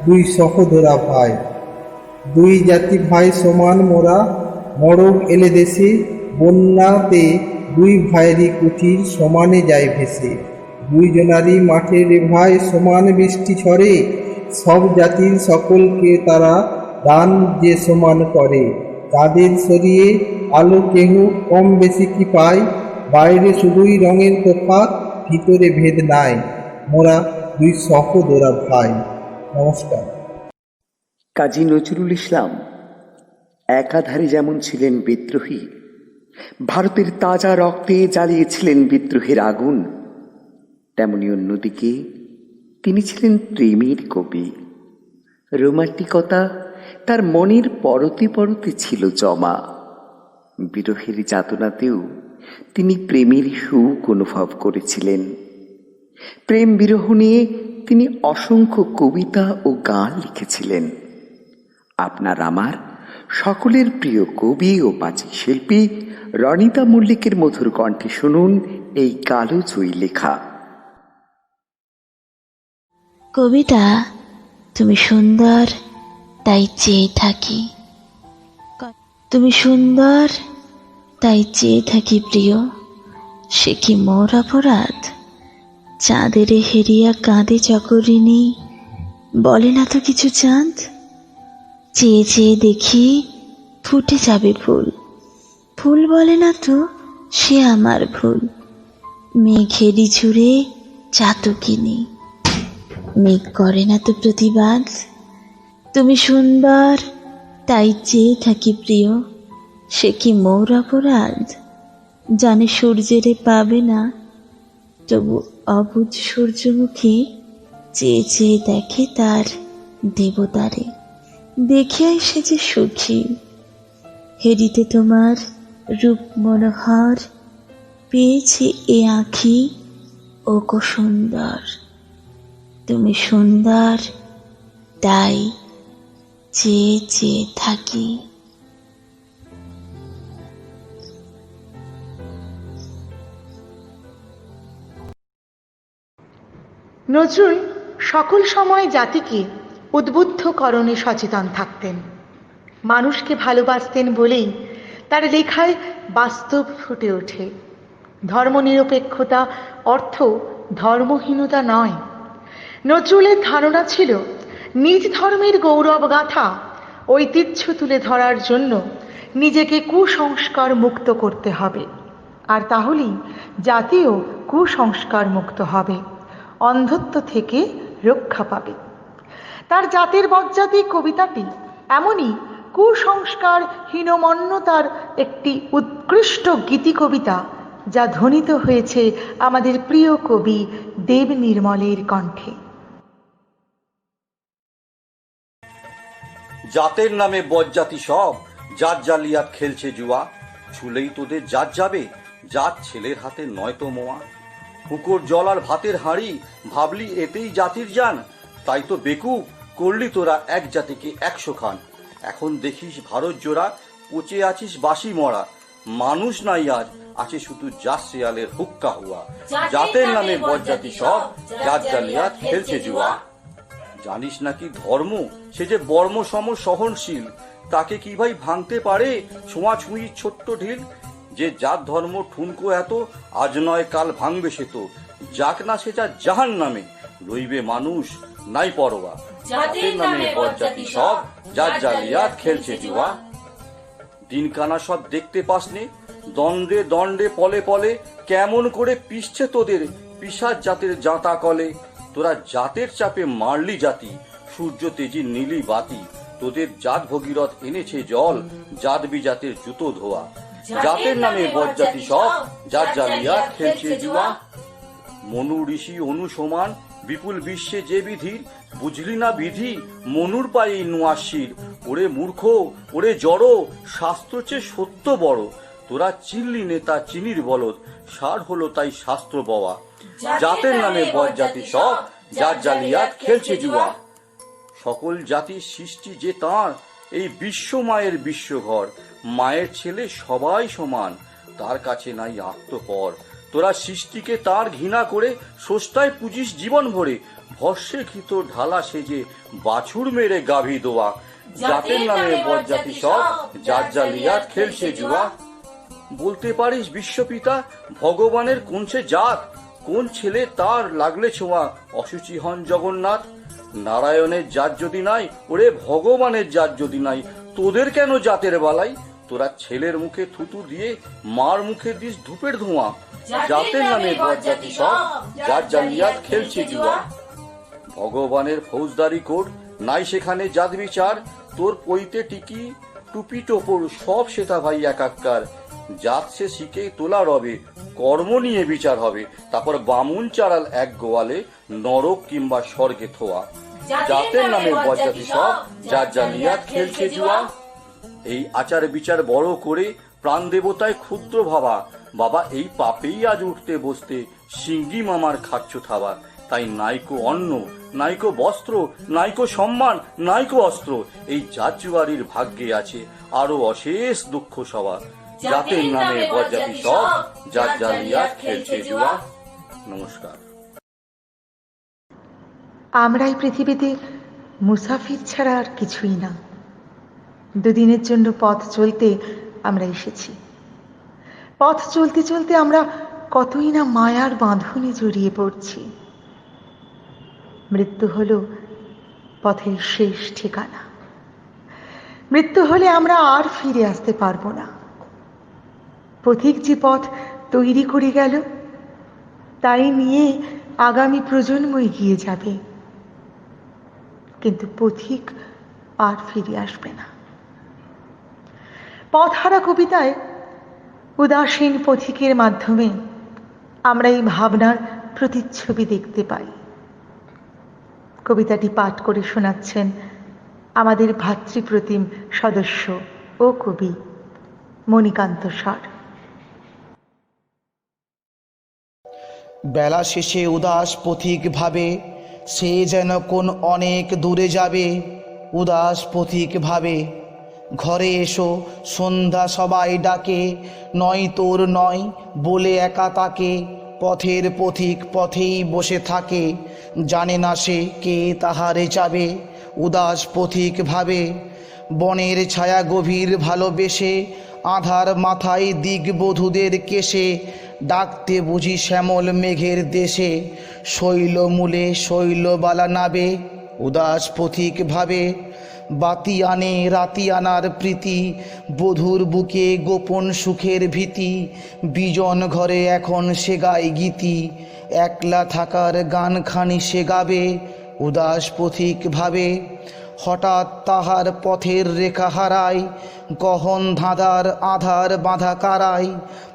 দুই সহোদরা ভাই। দুই জাতি ভাই সমান মোরা, মরগ এলে দেশে বন্যাতে দুই ভাইয়েরই কুটির সমানে যায় ভেসে। দুইজনারই মাঠে রে ভাই সমান বৃষ্টি ঝরে, সব জাতির সকলকে তারা দান যে সমান করে। তাদের সরিয়ে আলো কেহ কম বেশি কি পায়, বাইরে শুধুই রঙের তফাৎ, ভিতরে ভেদ নাই, মোরা দুই সহোদরা ভাই। নমস্কার। কাজী নজরুল ইসলাম একাধারে যেমন ছিলেন বিদ্রোহী, ভারতের তাজা রক্তে জ্বালিয়েছিলেন বিদ্রোহের আগুন, তেমনি অন্যদিকে তিনি ছিলেন প্রেমের কবি। রোমান্টিকতা তার মনের পরতে পরতে ছিল জমা। বিরহের যাতনাতেও তিনি প্রেমের সুখ অনুভব করেছিলেন। প্রেম বিরহ নিয়ে তিনি অসংখ্য কবিতা ও গান লিখেছিলেন। আপনার আমার সকলের প্রিয় কবি ও বাচিক শিল্পী রণিতা মল্লিকের মধুর কণ্ঠে শুনুন এই কালোজয়ী লেখা। কবিতা, তুমি সুন্দর তাই চেয়ে থাকি, তুমি সুন্দর তাই চেয়ে থাকি প্রিয়, সে কি মোর অপরাধ? চাঁদের হেরিয়া কাঁদে চকরিনী, বলে না তো কিছু চাঁদ। চেয়ে চেয়ে দেখি ফুটে যাবে ফুল, ফুল বলে না তো সে আমার ভুল। মেঘেরি ঝুড়ে চাতকিনী, মেঘ করে না তো প্রতিবাদ। তুমি সুন্দর তাই চেয়ে থাকি প্রিয়, সে কি মোর অপরাধ? জানে সূর্যেরে পাবে না, তবু অবুঝ সূর্যমুখী চেয়ে চেয়ে দেখে তার দেবতারে। দেখিয়াই সে যে সুখী, হেরিতে তোমার রূপ মনোহর, পেয়েছে এ আঁখি ও কো সুন্দর। তুমি সুন্দর তাই চেয়ে চেয়ে থাকি। নজরুল সকল সময় জাতিকে উদ্বুদ্ধকরণে সচেতন থাকতেন। মানুষকে ভালোবাসতেন বলেই তার লেখায় বাস্তব ফুটে ওঠে। ধর্মনিরপেক্ষতা অর্থ ধর্মহীনতা নয়। নজরুলের ধারণা ছিল নিজ ধর্মের গৌরব গাথা ঐতিহ্য তুলে ধরার জন্য নিজেকে কুসংস্কার মুক্ত করতে হবে, আর তাহলেই জাতিও কুসংস্কার মুক্ত হবে, অন্ধত্ব থেকে রক্ষা পাবে। তার জাতের বজ্জাতি কবিতাটি এমনই কুসংস্কার হীনমন্যতার একটি উৎকৃষ্ট গীতি কবিতা, যা ধ্বনিত হয়েছে আমাদের প্রিয় কবি দেব নির্মলের কণ্ঠে। জাতের নামে বজ্জাতি সব জাত জালিয়াত খেলছে জুয়া, ছুলেই তোদের জাত যাবে, জাত ছেলের হাতে নয়তো মোয়া। কুকুর জল আর ভাতের হাঁড়ি ভাবলি এতেই জাতির জান, তাই তো বেকুব করলি তোরা এক জাতিকে 100 খান। এখন দেখিস ভারত জোড়া পচে আছিস বাসি মরা, মানুষ নাই আজ আছে শুধু জাত শিয়ালের হুক্কা হুয়া। জাতের নামে বজ্জাতি সব জাত জালিয়াত খেলছে জুয়া। জানিস নাকি ধর্ম সে যে বর্ম সম সহনশীল, তাকে কি ভাই ভাঙতে পারে ছোঁয়াছুঁয়ি ছোট্ট ঢিল? যে জাত ধর্ম ঠুনকো এত, আজ নয় কাল ভাঙবে সে তো। যাক না সে যা জাহান নামে, রইবে মানুষ নাই পরোয়া। জাতের নামে বজ্জাতি সব, জাত জালিয়াত খেলছে জুয়া। দিনকানা সব দেখতে পাসনে, দণ্ডে দণ্ডে পলে পলে কেমন করে পিষছে তোদের পিশাচ জাতের জাঁতা কলে। তোরা জাতের চাপে মারলি জাতি, সূর্য তেজি নীলি বাতি। তোদের জাত ভগীরথ এনেছে জল, জাত বিজাতের জুতো ধোয়া। জাতের নামে বজ্জাতি সব, জাত জালিয়াত খেলছে জুয়া। মনু ঋষি অনু সমান, বিপুল বিশ্বে যে বিধির। বুঝলি না বিধি, মনুর পায়ে নুয়াশির। ওরে মূর্খ, ওরে জড়ো, শাস্ত্র চেয়ে সত্য বড়। তোরা চিনলি নেতা চিনির বলদ, সার হলো তাই শাস্ত্র বওয়া। জাতের নামে বজ্জাতি সব, জাত জালিয়াত খেলছে জুয়া। সকল জাতির সৃষ্টি যে তাঁর, এই বিশ্ব মায়ের বিশ্বঘর। মায়ের ছেলে সবাই সমান, তার কাছে নাই আত্মপর। তোরা সৃষ্টিকে তার ঘৃণা করে স্রষ্টায় পুজিস জীবন ভরে। ভস্যে ঘৃত ঢালা সেজে বাছুর মেরে গাভী দোয়া। জাতের নামে বজ্জাতি সব, জাত জালিয়াত খেলছে জুয়া। বলতে পারিস বিশ্বপিতা ভগবানের কোন সে জাত? কোন ছেলে তার লাগলে ছোঁয়া অসুচি হন জগন্নাথ? নারায়ণের জাত যদি নাই, ওরে ভগবানের জাত যদি নাই, তোদের কেন জাতের বালাই? তোরা ছেলের মুখে থুতু দিয়ে মার মুখে দিস ধূপের ধোঁয়া। জাতের নামে বজ্জাতি সব, জাত জালিয়াত খেলছে জুয়া। ভগবানের ফৌজদারি কোড, নাই সেখানে জাত বিচার। তোর পইতে টিকি টুপি টোপর সব সেটা ভাই একাকার। জাত সে শিখে তোলা রবে, কর্ম নিয়ে বিচার হবে। তারপর বামুন চারাল এক গোয়ালে, নরক কিংবা স্বর্গে থোয়া। জাতের নামে বজ্জাতি সব, জাত জালিয়াত খেলছে জুয়া। এই আচার বিচার বড় করে প্রাণ দেবতায় ক্ষুদ্র ভাবা। বাবা এই পাপেই আজ উঠতে বসতে সিঙ্গি মামার খাচ্ছ থাবা। তাই নাইকো অন্ন, নাইকো বস্ত্র, নাইকো সম্মান, নাইকো অস্ত্র। এই জাত জুয়ারির ভাগ্যে আছে আরো অশেষ দুঃখ সভা। জাতের নামে বজ্জাতি সব, জাত জালিয়াত খেলছে জুয়া। নমস্কার। আমরা এই পৃথিবীতে মুসাফির ছাড়া আর কিছুই না। দুদিনের জন্য পথ চলতে আমরা এসেছি। পথ চলতে চলতে আমরা কতই না মায়ার বাঁধনে জড়িয়ে পড়ছি। মৃত্যু হলো পথের শেষ ঠিকানা। মৃত্যু হলে আমরা আর ফিরে আসতে পারবো না। পথিক যে পথ তৈরি করে গেল, তাই নিয়ে আগামী প্রজন্ম এগিয়ে যাবে, কিন্তু পথিক আর ফিরে আসবে না। পথহারা কবিতায় উদাসীন পথিকের মাধ্যমে আমরা এই ভাবনার প্রতিচ্ছবি দেখতে পাই। কবিতাটি পাঠ করে শোনাচ্ছেন আমাদের ভাতৃপ্রতিম সদস্য ও কবি মণিকান্ত সর। বেলা শেষে উদাস পথিক ভাবে, সে যেন কোন অনেক দূরে যাবে। উদাস পথিক ভাবে, ঘরে এসো সন্ধ্যা সবাই ডাকে। নয় তোর নয় বলে একা তাকে, পথের পথিক পথেই বসে থাকে। জানে না সে কে তাহারে যাবে। উদাস পথিক ভাবে, বনের ছায়া গভীর ভালোবেসে, আধার মাথায় দিগবধূদের কেশে। ডাকতে বুঝি শ্যামল মেঘের দেশে, শৈলমূলে শৈলবালা নাবে। উদাস পথিক ভাবে, বাতি আনে রাতি আনার প্রীতি, বধূর বুকে গোপন সুখের ভীতি। বিজন ঘরে এখন সে গায় গীতি, একলা থাকার গানখানি সে গাবে। উদাস পথিক ভাবে, হঠাৎ তাহার পথের রেখা হারায়, গহন ধাঁধার আধার বাঁধা কারায়।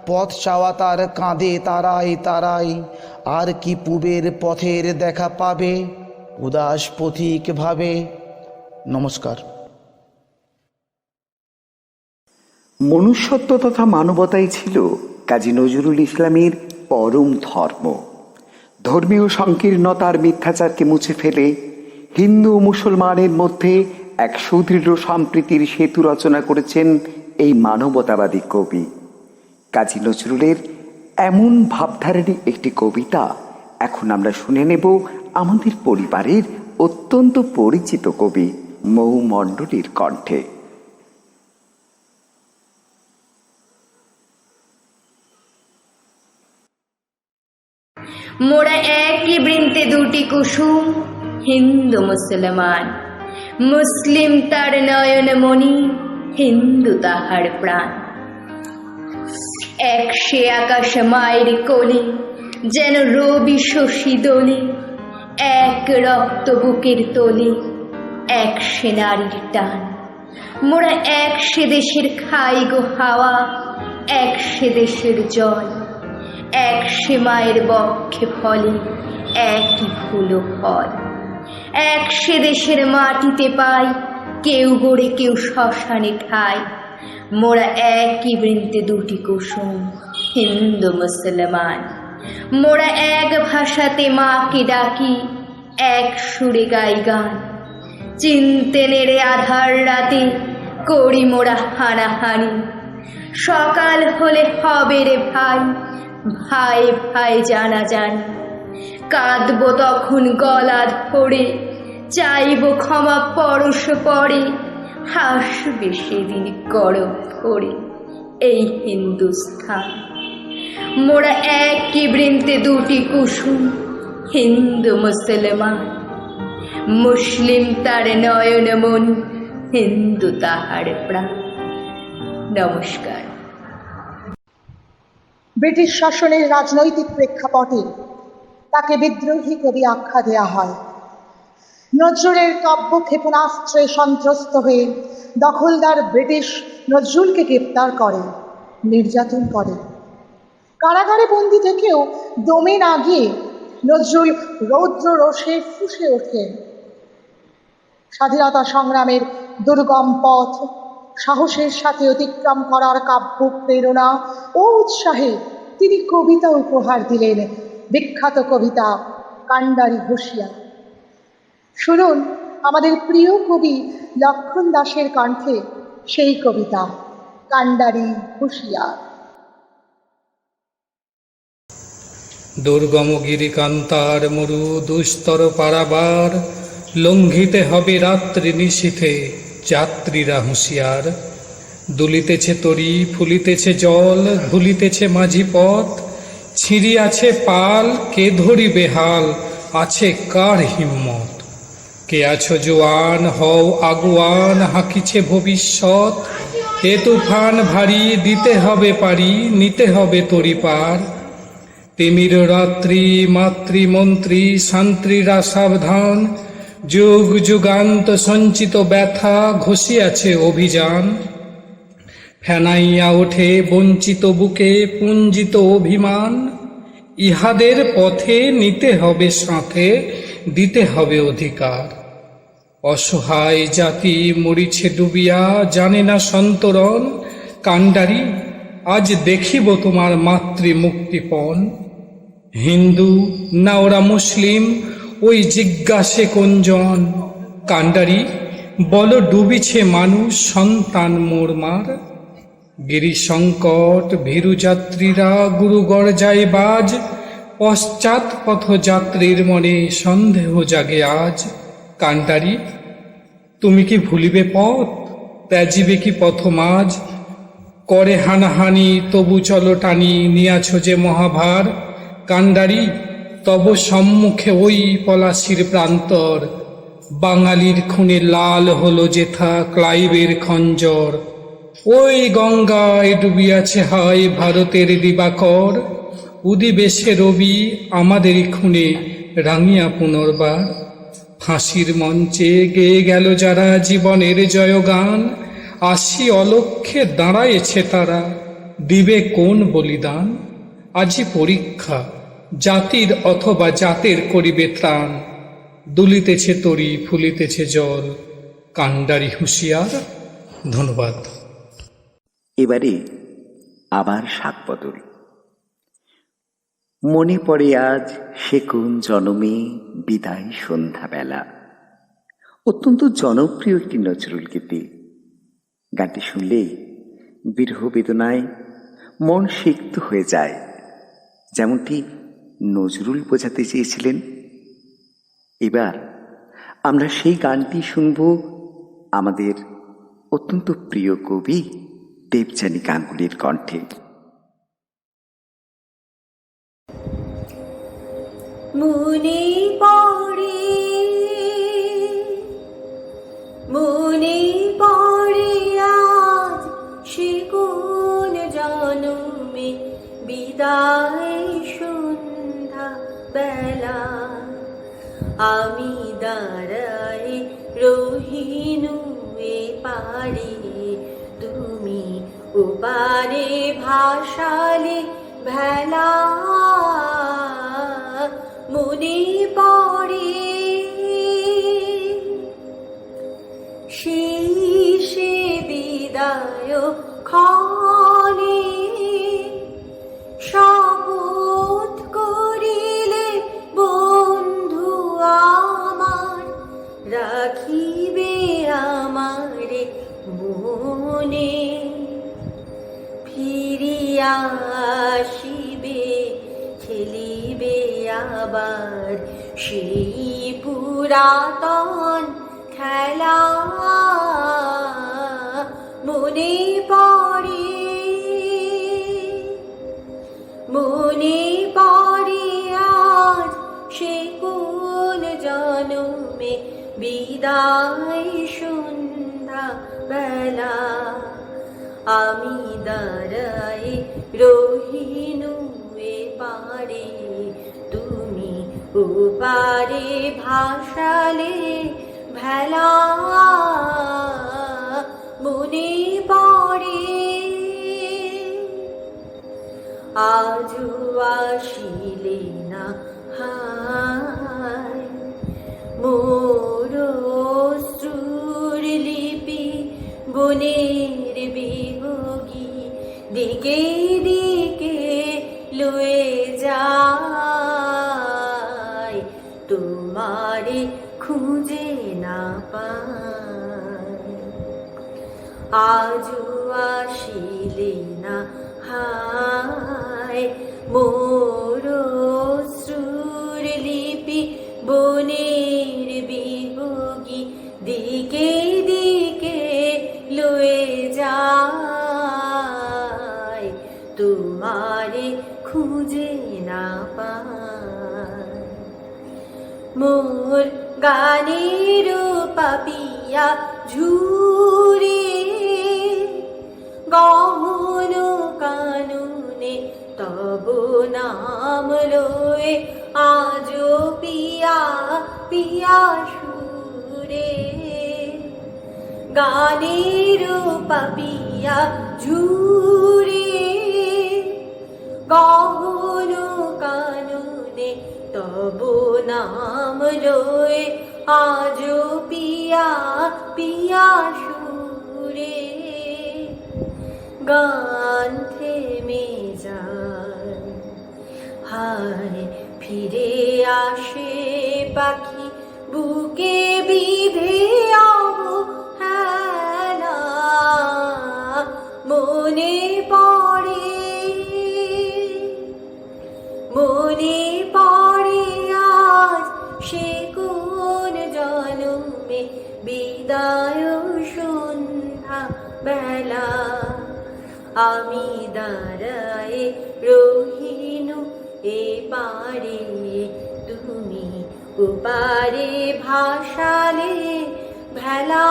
পথ চাওয়া তার কাঁধে তারায় তারায়, আর কি পূবের পথের দেখা পাবে। উদাস পথিক ভাবে। নমস্কার। মনুষ্যত্ব তথা মানবতাই ছিল কাজী নজরুল ইসলামের পরম ধর্ম। ধর্মীয় সংকীর্ণতার মিথ্যাচারকে মুছে ফেলে হিন্দু ও মুসলমানের মধ্যে এক সুদৃঢ় সম্প্রীতির সেতু রচনা করেছেন এই মানবতাবাদী কবি। কাজী নজরুলের এমন ভাবধারারই একটি কবিতা এখন আমরা শুনে নেব আমাদের পরিবারের অত্যন্ত পরিচিত কবি মৌ মণ্ডলীর কণ্ঠে। মোরা একই বৃন্তে দুটি কুসুম, হিন্দু মুসলমান। মুসলিম তার নয়ন মণি, হিন্দু তাহার প্রাণ। এক সে আকাশ মায়ের কোলে, যেন রবি শশী দোলে। এক রক্ত বুকের তোলে, এক সে নারীর টান। মোরা এক সে দেশের খাই গো হাওয়া, এক সে দেশের জল। এক সে মায়ের বক্ষে ফলে, একই ফুল ও ফল। এক সে দেশের মাটিতে পাই, কেউ গড়ে কেউ শ্মশানে ঠাই। মোরা একই বৃন্তে দুটি কুসুম, হিন্দু মুসলমান। মোরা এক ভাষাতে মাকে ডাকি, এক সুরে গাই গান। চিনতে নেড়ে আধার রাতে করি মোরা হানাহানি। সকাল হলে হবে রে ভাই, ভাই ভাই জানা জানি। কাঁদব তখন গলা ধরে, চাইব ক্ষমা পরশ পরে। হাসবে সেদিন গরব ধরে এই হিন্দুস্থান। মোরা একই বৃন্তে দুটি কুসুম, হিন্দু মুসলমান। মুসলিম তার নয়ন মণি, হিন্দু তাহার প্রাণ। নমস্কার। ব্রিটিশ শাসনের রাজনৈতিক প্রেক্ষাপটে তাকে বিদ্রোহী কবি আখ্যা দেয়া হয়। নজরুলের কাব্য ক্ষেপণাস্ত্রে সন্ত্রস্ত হয়ে দখলদার ব্রিটিশ নজরুলকে গ্রেপ্তার করে, নির্যাতন করে। কারাগারে বন্দি থেকেও দমে না গিয়ে নজরুল রৌদ্র রোষে ফুঁসে ওঠেন। স্বাধীনতা সংগ্রামের দুর্গম পথ সাহসের সাথে অতিক্রম করার কাব্য প্রেরণা ও উৎসাহে তিনি কবিতা উপহার দিলেন, বিখ্যাত কবিতা কান্ডারি হুঁশিয়ার। শুনুন আমাদের প্রিয় কবি লক্ষণ দাসের কণ্ঠে সেই কবিতা কান্ডারি হুঁশিয়ার। দুর্গম গিরিকান্তার মরু দুস্তর পারাবার, লঙ্ঘিতে হবে রাত্রি নিশীথে যাত্রীরা হুঁশিয়ার। দুলিতেছে তরি, ফুলিতেছে জল, ভুলিতেছে মাঝি পথ। ছিঁড়িয়াছে পাল, কে ধরিবে হাল, আছে কার হিম্মত। কে আছো জোয়ান, হও আগুয়ান, হাঁকিছে ভবিষ্যৎ। এ তুফান ভারী, দিতে হবে পারি, নিতে হবে তরি পার। তিমির রাত্রি, মাতৃমন্ত্রী শান্ত্রীরা সাবধান। যুগ যুগান্ত সঞ্চিত ব্যথা, ঘষিয়াছে অভিযান। ফেনাইয়া ওঠে বঞ্চিত বুকে পুঞ্জিত অভিমান। ইহাদের পথে নিতে হবে সাথে, দিতে হবে অধিকার। অসহায় জাতি মরিছে ডুবিয়া, জানে না সন্তরণ। কান্ডারি আজ দেখিব তোমার মাতৃ মুক্তিপণ। হিন্দু না ওরা মুসলিম, ওই জিজ্ঞাসে কোনজন। কান্ডারি বল ডুবিছে মানুষ, সন্তান মোরমার। গিরি সংকট ভীরু যাত্রীরা গুরুগড় যায় বাজ। পশ্চাৎ পথ যাত্রীর মনে সন্দেহ জাগে আজ। কান্ডারি তুমি কি ভুলিবে পথ, ত্যাজিবে কি পথ মাঝ। করে হানাহানি তবু চলো টানি, নিয়াছ যে মহাভার। কান্ডারি তব সম্মুখে ওই পলাশির প্রান্তর। বাঙালির খুনে লাল হলো যেথা ক্লাইভের খঞ্জর। ওই গঙ্গায় ডুবিয়াছে হায় ভারতের দিবাকর। উদিবে সে রবি আমাদেরই খুনে রাঙিয়া পুনর্বার। ফাঁসির মঞ্চে গেয়ে গেল যারা জীবনের জয়গান। আসি অলক্ষ্যে দাঁড়ায়েছে তারা, দিবে কোন বলিদান। আজি পরীক্ষা জাতির অথবা জাতের করিবে ত্রাণ। দুলিতেছে তরি, ফুলিতেছে জল, কান্ডারি হুঁশিয়ার। ধন্যবাদ। এবারে আবার শাক বদল। মনে পড়ে আজ সে কোন জনমে বিদায় সন্ধ্যাবেলা। অত্যন্ত জনপ্রিয় একটি নজরুল গীতি। গানটি শুনলে বিরহ বেদনায় মন সিক্ত হয়ে যায়, যেমনটি নজরুল বোঝাতে চেয়েছিলেন। এবার আমরা সেই গানটি শুনব আমাদের অত্যন্ত প্রিয় কবি দেবযানী গাঙ্গুলির কণ্ঠে। মনে পড়ে, মনে পড়ে আজ সে কোন জনমে বিদায় সন্ধ্যা বেলা, আমি দাঁড়াই রহিনু এ পারে, তুমি ওপারে ভাসালে ভেলা। মনে পড়ে সেই সে বিদায় ক্ষণে শপথ করিলে বন্ধু আমার, রাখিবে আমারে মনে, ফিরিয়া আসিবে খেলিবে আবার সেই পুরাতন খেলা। মনে পড়ে, মনে পড়ে আজ সে কোন জনমে বিদায় সন্ধ্যা বেলা, আমি দাঁড়াই রহিনু এ পারে, তুমি ওপারে ভাসালে ভেলা। মনে পড়ে আজও আসিলে না হায়, মোর অশ্রুর লিপি বনের বিহগী দিকে দিকে লয়ে যায়, তোমারে খুঁজে না পায়। আজও আসিলে না হায়, মোর অশ্রুর লিপি বনের বিহগী দিকে দিকে লয়ে যায়, তোমারে খুঁজে না পায়। মোর গানের পাপিয়া ঝুরে গহন কানুনে তব নাম লয়ে আজো পিয়া পিয়া সুরে, গানের পাপিয়া ঝুরে গহন কানুনে তব নাম লয়ে আজো পিয়া পিয়া সুরে। গান থেমে যায়, হায় ফিরে আসে পাখি বুকে বিধে অবহেলা। মনে পড়ে, মনে পড়ে আজ সে কোন জনমে বিদায় সন্ধ্যা বেলা, আমি দাঁড়াই রহিনু এ পারে, তুমি ওপারে ভাসালে ভেলা।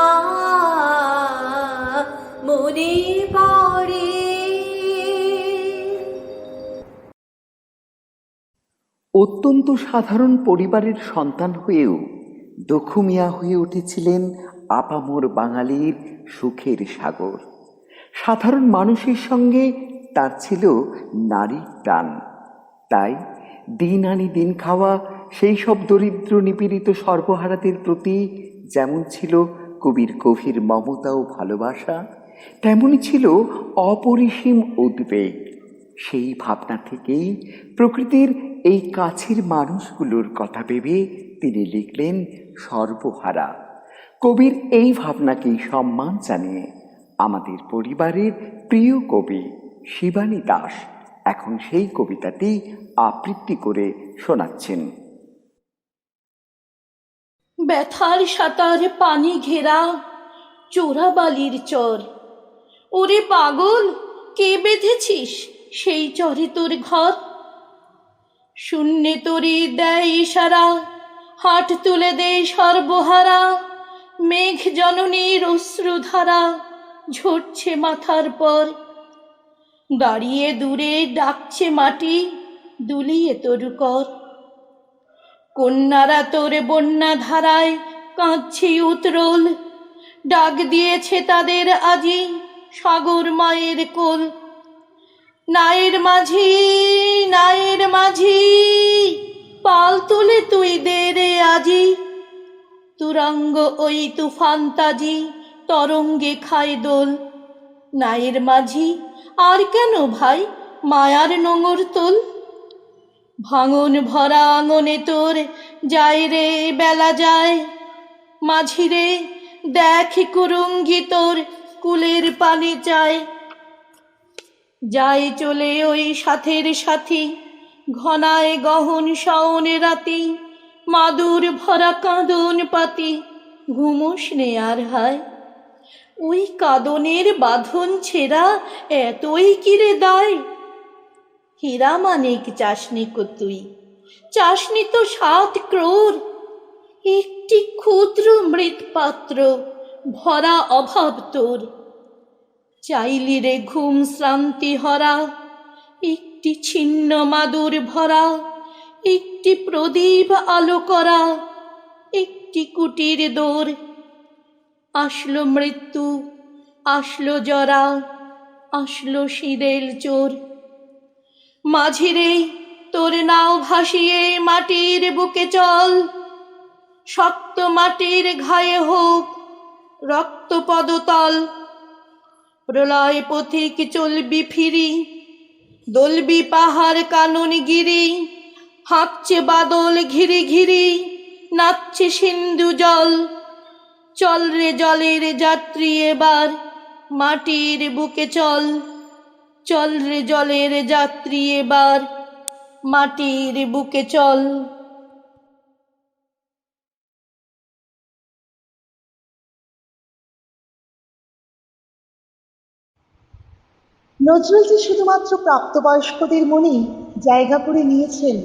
মনে পড়ে অত্যন্ত সাধারণ পরিবারের সন্তান হয়েও দখু মিয়া হয়ে উঠেছিলেন আপামর বাঙালির সুখের সাগর। সাধারণ মানুষের সঙ্গে তার ছিল নারীর টান। তাই দিন আনি দিন খাওয়া সেই সব দরিদ্র নিপীড়িত সর্বহারাদের প্রতি যেমন ছিল কবির গভীর মমতা ও ভালোবাসা, তেমনই ছিল অপরিসীম উদ্বেগ। সেই ভাবনা থেকেই প্রকৃতির এই কাছের মানুষগুলোর কথা ভেবে তিনি লিখলেন সর্বহারা। কবির এই ভাবনাকেই সম্মান জানিয়ে আমাদের পরিবারের প্রিয় কবি শিবানী দাস এখন সেই কবিতাটি আবৃত্তি করে শোনাচ্ছেন। ব্যথার সাঁতার পানি ঘেরা চোরাবালির চর। ওরে পাগল, কে বেঁধেছিস সেই চরে তোর ঘর? শূন্যে তোরে দেয় ইশারা, হাট তুলে দে সর্বহারা। মেঘ জননীর অশ্রুধারা ঝরছে মাথার পর। দাঁড়িয়ে দূরে ডাকছে মাটি, দুলিয়ে তোর কর। কন্যারা তোর বন্যা ধারায় কাঁদছে উতরোল। ডাক দিয়েছে তাদের আজি সাগর মায়ের কোল। নায়ের মাঝি, নায়ের মাঝি, পাল তুলে তুই দে রে আজি। তুরঙ্গ ওই তুফান তাজি তরঙ্গে খায় দোল। নায়ের মাঝি, আর কেন ভাই মায়ার নোঙর তোল। ভাঙন ভরা আঙনে তোর যায় রে বেলা যায়। মাঝি রে দেখ কুরুঙ্গি তোর কুলের পানে চায়। যায় চলে ওই সাথের সাথী, ঘনায় গহন শাওনে রাতি। মাদুর ভরা কাঁদন পাতি, ঘুমোস নে আর হায়। ওই কাঁদনের বাঁধন ছেঁড়া এতই কিরে দায়। হীরা মানিক চাসনি কো তুই, চাসনি তো 7 ক্রোড়। একটি ক্ষুদ্র মৃৎপাত্র ভরা অভাব তোর। চাইলি রে ঘুম শ্রান্তি হরা, একটি ছিন্ন মাদুর ভরা। একটি প্রদীপ আলো করা, একটি কুটির দোর। আসলো মৃত্যু, আসলো জরা, আসলো সিঁদেল চোর। মাঝিরে তোর নাও ভাসিয়ে মাটির বুকে চল। শক্ত মাটির ঘায়ে হোক রক্ত পদতল। প্রলয় পথিক চলবি ফিরি, দলবি পাহাড় কানন গিরি। হাঁকছে বাদল ঘিরি ঘিরি, নাচছে সিন্ধু জল। চল রে জলের যাত্রী এবার মাটির বুকে চল। চল রে জলের যাত্রী এবার মাটির বুকে চল। নজরুল যে শুধুমাত্র প্রাপ্তবয়স্কদের মনেই জায়গা করে নিয়েছেন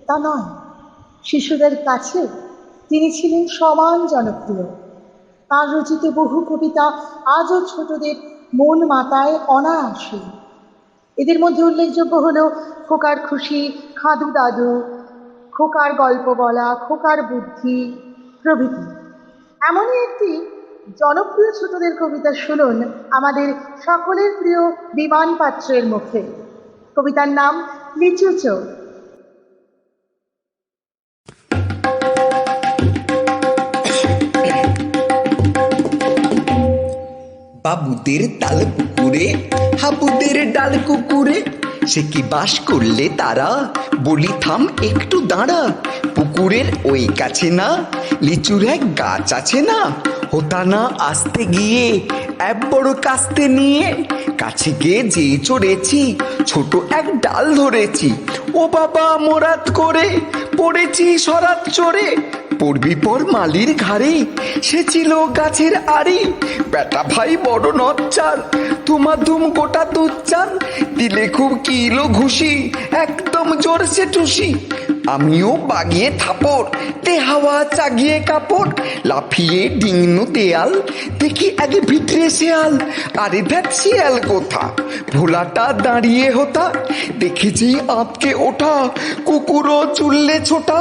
তা নয়, শিশুদের কাছে তিনি ছিলেন সমান জনপ্রিয়। তার রচিত বহু কবিতা আজও ছোটদের মন মাতায় অনায়াসে। এদের মধ্যে উল্লেখযোগ্য হল খোকার খুশি, খাদু দাদু, খোকার গল্প বলা, খোকার বুদ্ধি প্রভৃতি। এমনই একটি জনপ্রিয় ছোটদের কবিতা শুনুন আমাদের সকলের প্রিয় বিমান পাত্রের মুখে। কবিতার নাম লিচু চোখ। বাবুদের তাল পুকুরে, হাবুদের ডাল কুকুরে, সে কি বাস করলে তারা? বলি থাম একটু দাঁড়া। পুকুরের ওই কাছে না লিচুর এক গাছ আছে না? হোতা না আসতে গিয়ে এক বড় কাস্তে নিয়ে কাছে গিয়ে যে চড়েছি, ছোট এক ডাল ধরেছি। ও বাবা মোরাত করে পড়েছি সরাত চড়ে। পড়বি পর মালির ঘাড়ে, সে ছিল গাছের আড়ি। বেটা ভাই বড় নচ্চার, ধুমাধুম গোটা তুচ্চার। দিলে খুব কিলো ঘুষি, একদম জোরসে টুসি। আমিও বাগিয়ে থাপড়, তে হাওয়া চাগিয়ে কাপড়। লাফিয়ে ডিঙনু দেয়াল, দেখি আগে ভিতরে শেয়াল। আরে দেখ শিয়াল কোথা, ভোলাটা দাঁড়িয়ে হোতা। দেখেছি আঁতকে ওঠা, কুকুরও চুললে ছোটা।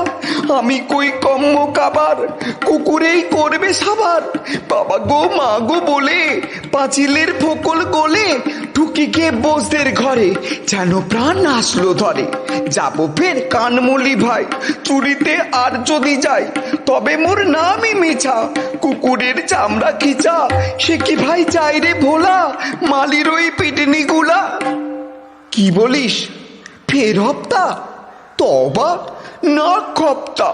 আমি কই কম্ম কাবার, কুকুরেই করবে সাবার। বাবা গো মা গো বলে পাঁচিলের ফোকল গোলে ঢুকি গিয়ে বোসদের ঘরে, যেন প্রাণ আসলো ধরে। যাবো ফের কানমুলি ভাই, চুরিতে আর যদি যাই তবে মোর নামই মিছা। কুকুরের চামড়া খিচা, সে কি ভাই চাই রে ভোলা, মালির ওই পিটনি গুলা। কি বলিস ফের হপ্তা? তবা না খপ্তা।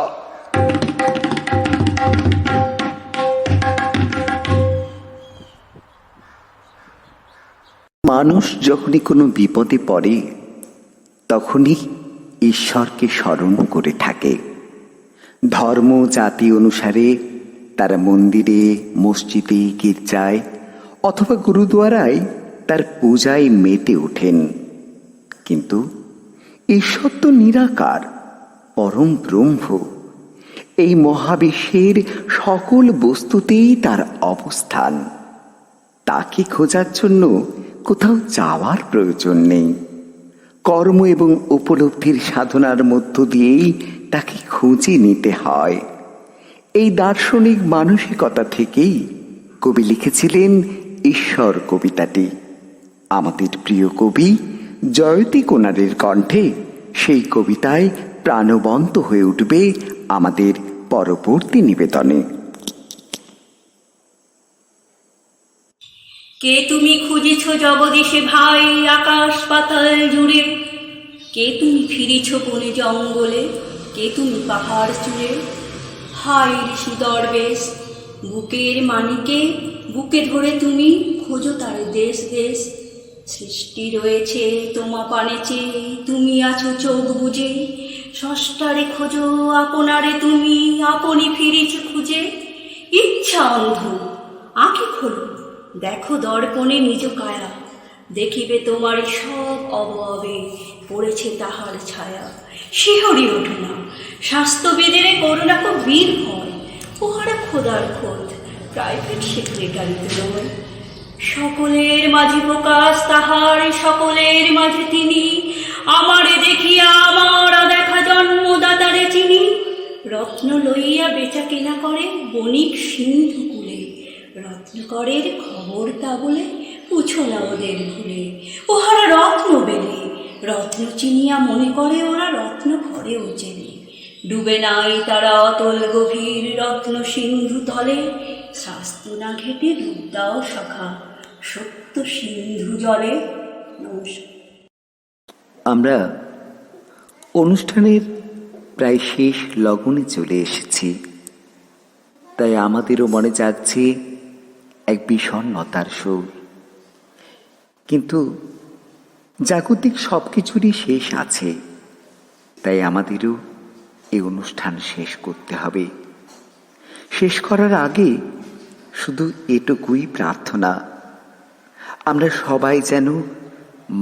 মানুষ যখনই কোনো বিপদে পড়ে তখনই ঈশ্বরকে স্মরণ করে থাকে। ধর্ম জাতি অনুসারে তারা মন্দিরে, মসজিদে, গির্জায় অথবা গুরুদুয়ারায় তার পূজায় মেতে ওঠেন। কিন্তু ঈশ্বর তো নিরাকার, পরম ব্রহ্ম। এই মহাবিশ্বের সকল বস্তুতেই তার অবস্থান। তাকে খোঁজার জন্য কোথাও যাওয়ার প্রয়োজন নেই। কর্ম এবং উপলব্ধির সাধনার মধ্য দিয়েই তাকে খুঁজে নিতে হয়। এই দার্শনিক মানসিকতা থেকেই কবি লিখেছিলেন ঈশ্বর কবিতাটি। আমাদের প্রিয় কবি জয়তী কোনারের কণ্ঠে সেই কবিতায় প্রাণবন্ত হয়ে উঠবে আমাদের পরবর্তী নিবেদনে। কে তুমি খুঁজেছ জগদীশে ভাই আকাশ পাতাল জুড়ে? কে তুমি ফিরেছ বনে জঙ্গলে? কে তুমি পাহাড় চূড়ে? হাই ঋষি দরবেশ, বুকের মানিকে বুকে ধরে তুমি খোঁজো তার দেশ দেশ। সৃষ্টি রয়েছে তোমা পানে চেয়ে, তুমি আছো চোখ বুঝে। ষষ্ঠারে খোঁজো আপনারে তুমি, আপনি ফিরেছ খুঁজে। ইচ্ছা অন্ধ, আঁখি খোলো, দেখো দর্পণে নিজ কায়া। দেখিবে তোমার সব অবয়বে পড়েছে তাহার ছায়া। শিহরি ওঠো না, স্বাস্থ্যবিদের করোনা খুব বীর ভয়। ওহারা খোদার খোদ, প্রাইভেট সেক্রেটারিতে নয়। সকলের মাঝে প্রকাশ তাহার, সকলের মাঝে তিনি। আমারে দেখিয়া আমার দেখা জন্মদাতারে চিনি। রত্ন লইয়া বেচা কেনা করে বণিক সিন্ধু কুলে। রত্নকরের খবর তা বলে পুছো না ওদের ভুলে। ওহারা রত্ন বেলে, রত্ন চিনিয়া মনে করে ওরা রত্ন ঘরেও চেনে। ডুবে নাই তারা অতল গভীর রত্ন সিন্ধু তলে। শাস্ত্র না ঘেটে ডুব দাও সখা সত্য সিন্ধু জলে। নমস্কার। আমরা অনুষ্ঠানের প্রায় শেষ লগনে চলে এসেছি, তাই আমাদেরও মনে যাচ্ছে এক বিষণ্ণতার সুর। কিন্তু জাগতিক সব কিছুরই শেষ আছে, তাই আমাদেরও এই অনুষ্ঠান শেষ করতে হবে। শেষ করার আগে শুধু এটুকুই প্রার্থনা, আমরা সবাই যেন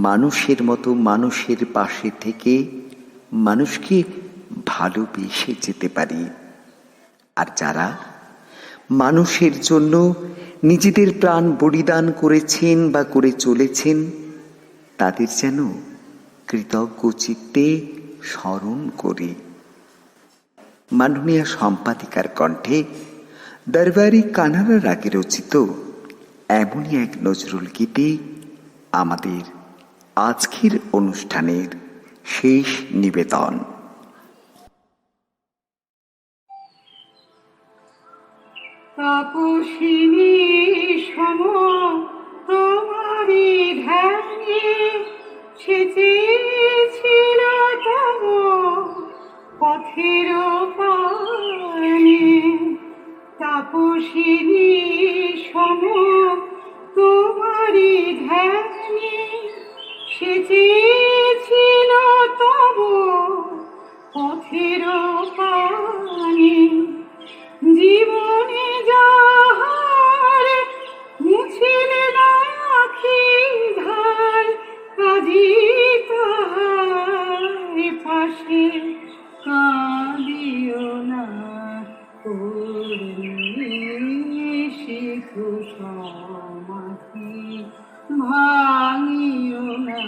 মানুষের মতো মানুষের পাশে থেকে মানুষকে ভালোবেসে যেতে পারি। আর যারা মানুষের জন্য নিজেদের প্রাণ বলিদান করেছেন বা করে চলেছেন, তাদের যেন কৃতজ্ঞ চিত্তে স্মরণ করি। মাননীয় সম্পাদিকার কণ্ঠে দরবারি কানাড়া রাগে রচিত এমনই এক নজরুল গীতে আমাদের আজকের অনুষ্ঠানের শেষ নিবেদন। তাপসিনী সম তোমারি ধ্যানে সেচেছিল তব পথের পানে। তাপসিনী সম তোমারি ধ্যানে সেচেছিল তব পথের পানে। জীবনে যাহার মুছিলে রাখি ধার, কাজী তাহার পাশে কাঁদিও না শিখু সমাধি ভাঙিও না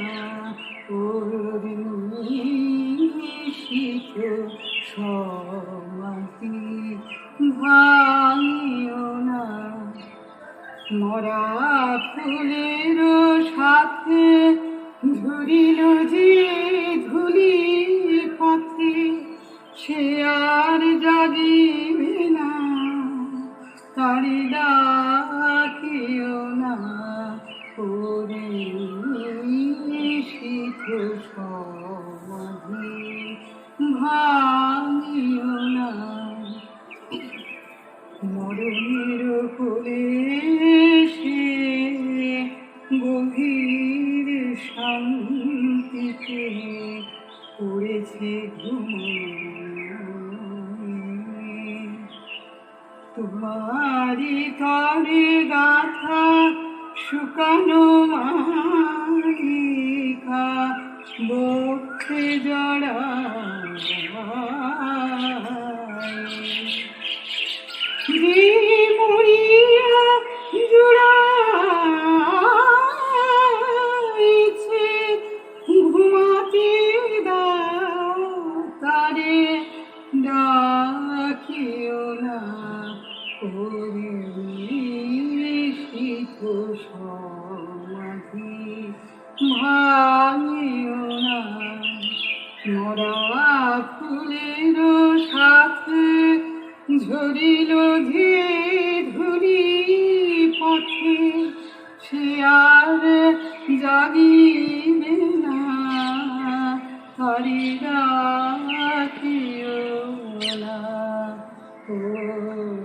শিখু সমাধি ভাঙিও না। মরা ফুলের সাথে ঝুরিল যে ধুলি পথে, সে আর জাগিবে না তারি ডাকিও না শিখু সমাধি ভাঙিও না। মরণের কোলে সে গভীর শান্তিতে পড়েছে ঘুম। তোমারি তরে গাথা শুকানো মালিকা বক্ষে জড়া মরিয়া জুড়াইছে ঘুমাতে দাও তারে ডাকিও না পরিবেশিত সমাধি ভাঙিও না মরা ফুলের সাথে ঝরিল যে ধুলি পথে সে আর জাগিবে না তারি রাখিও না ও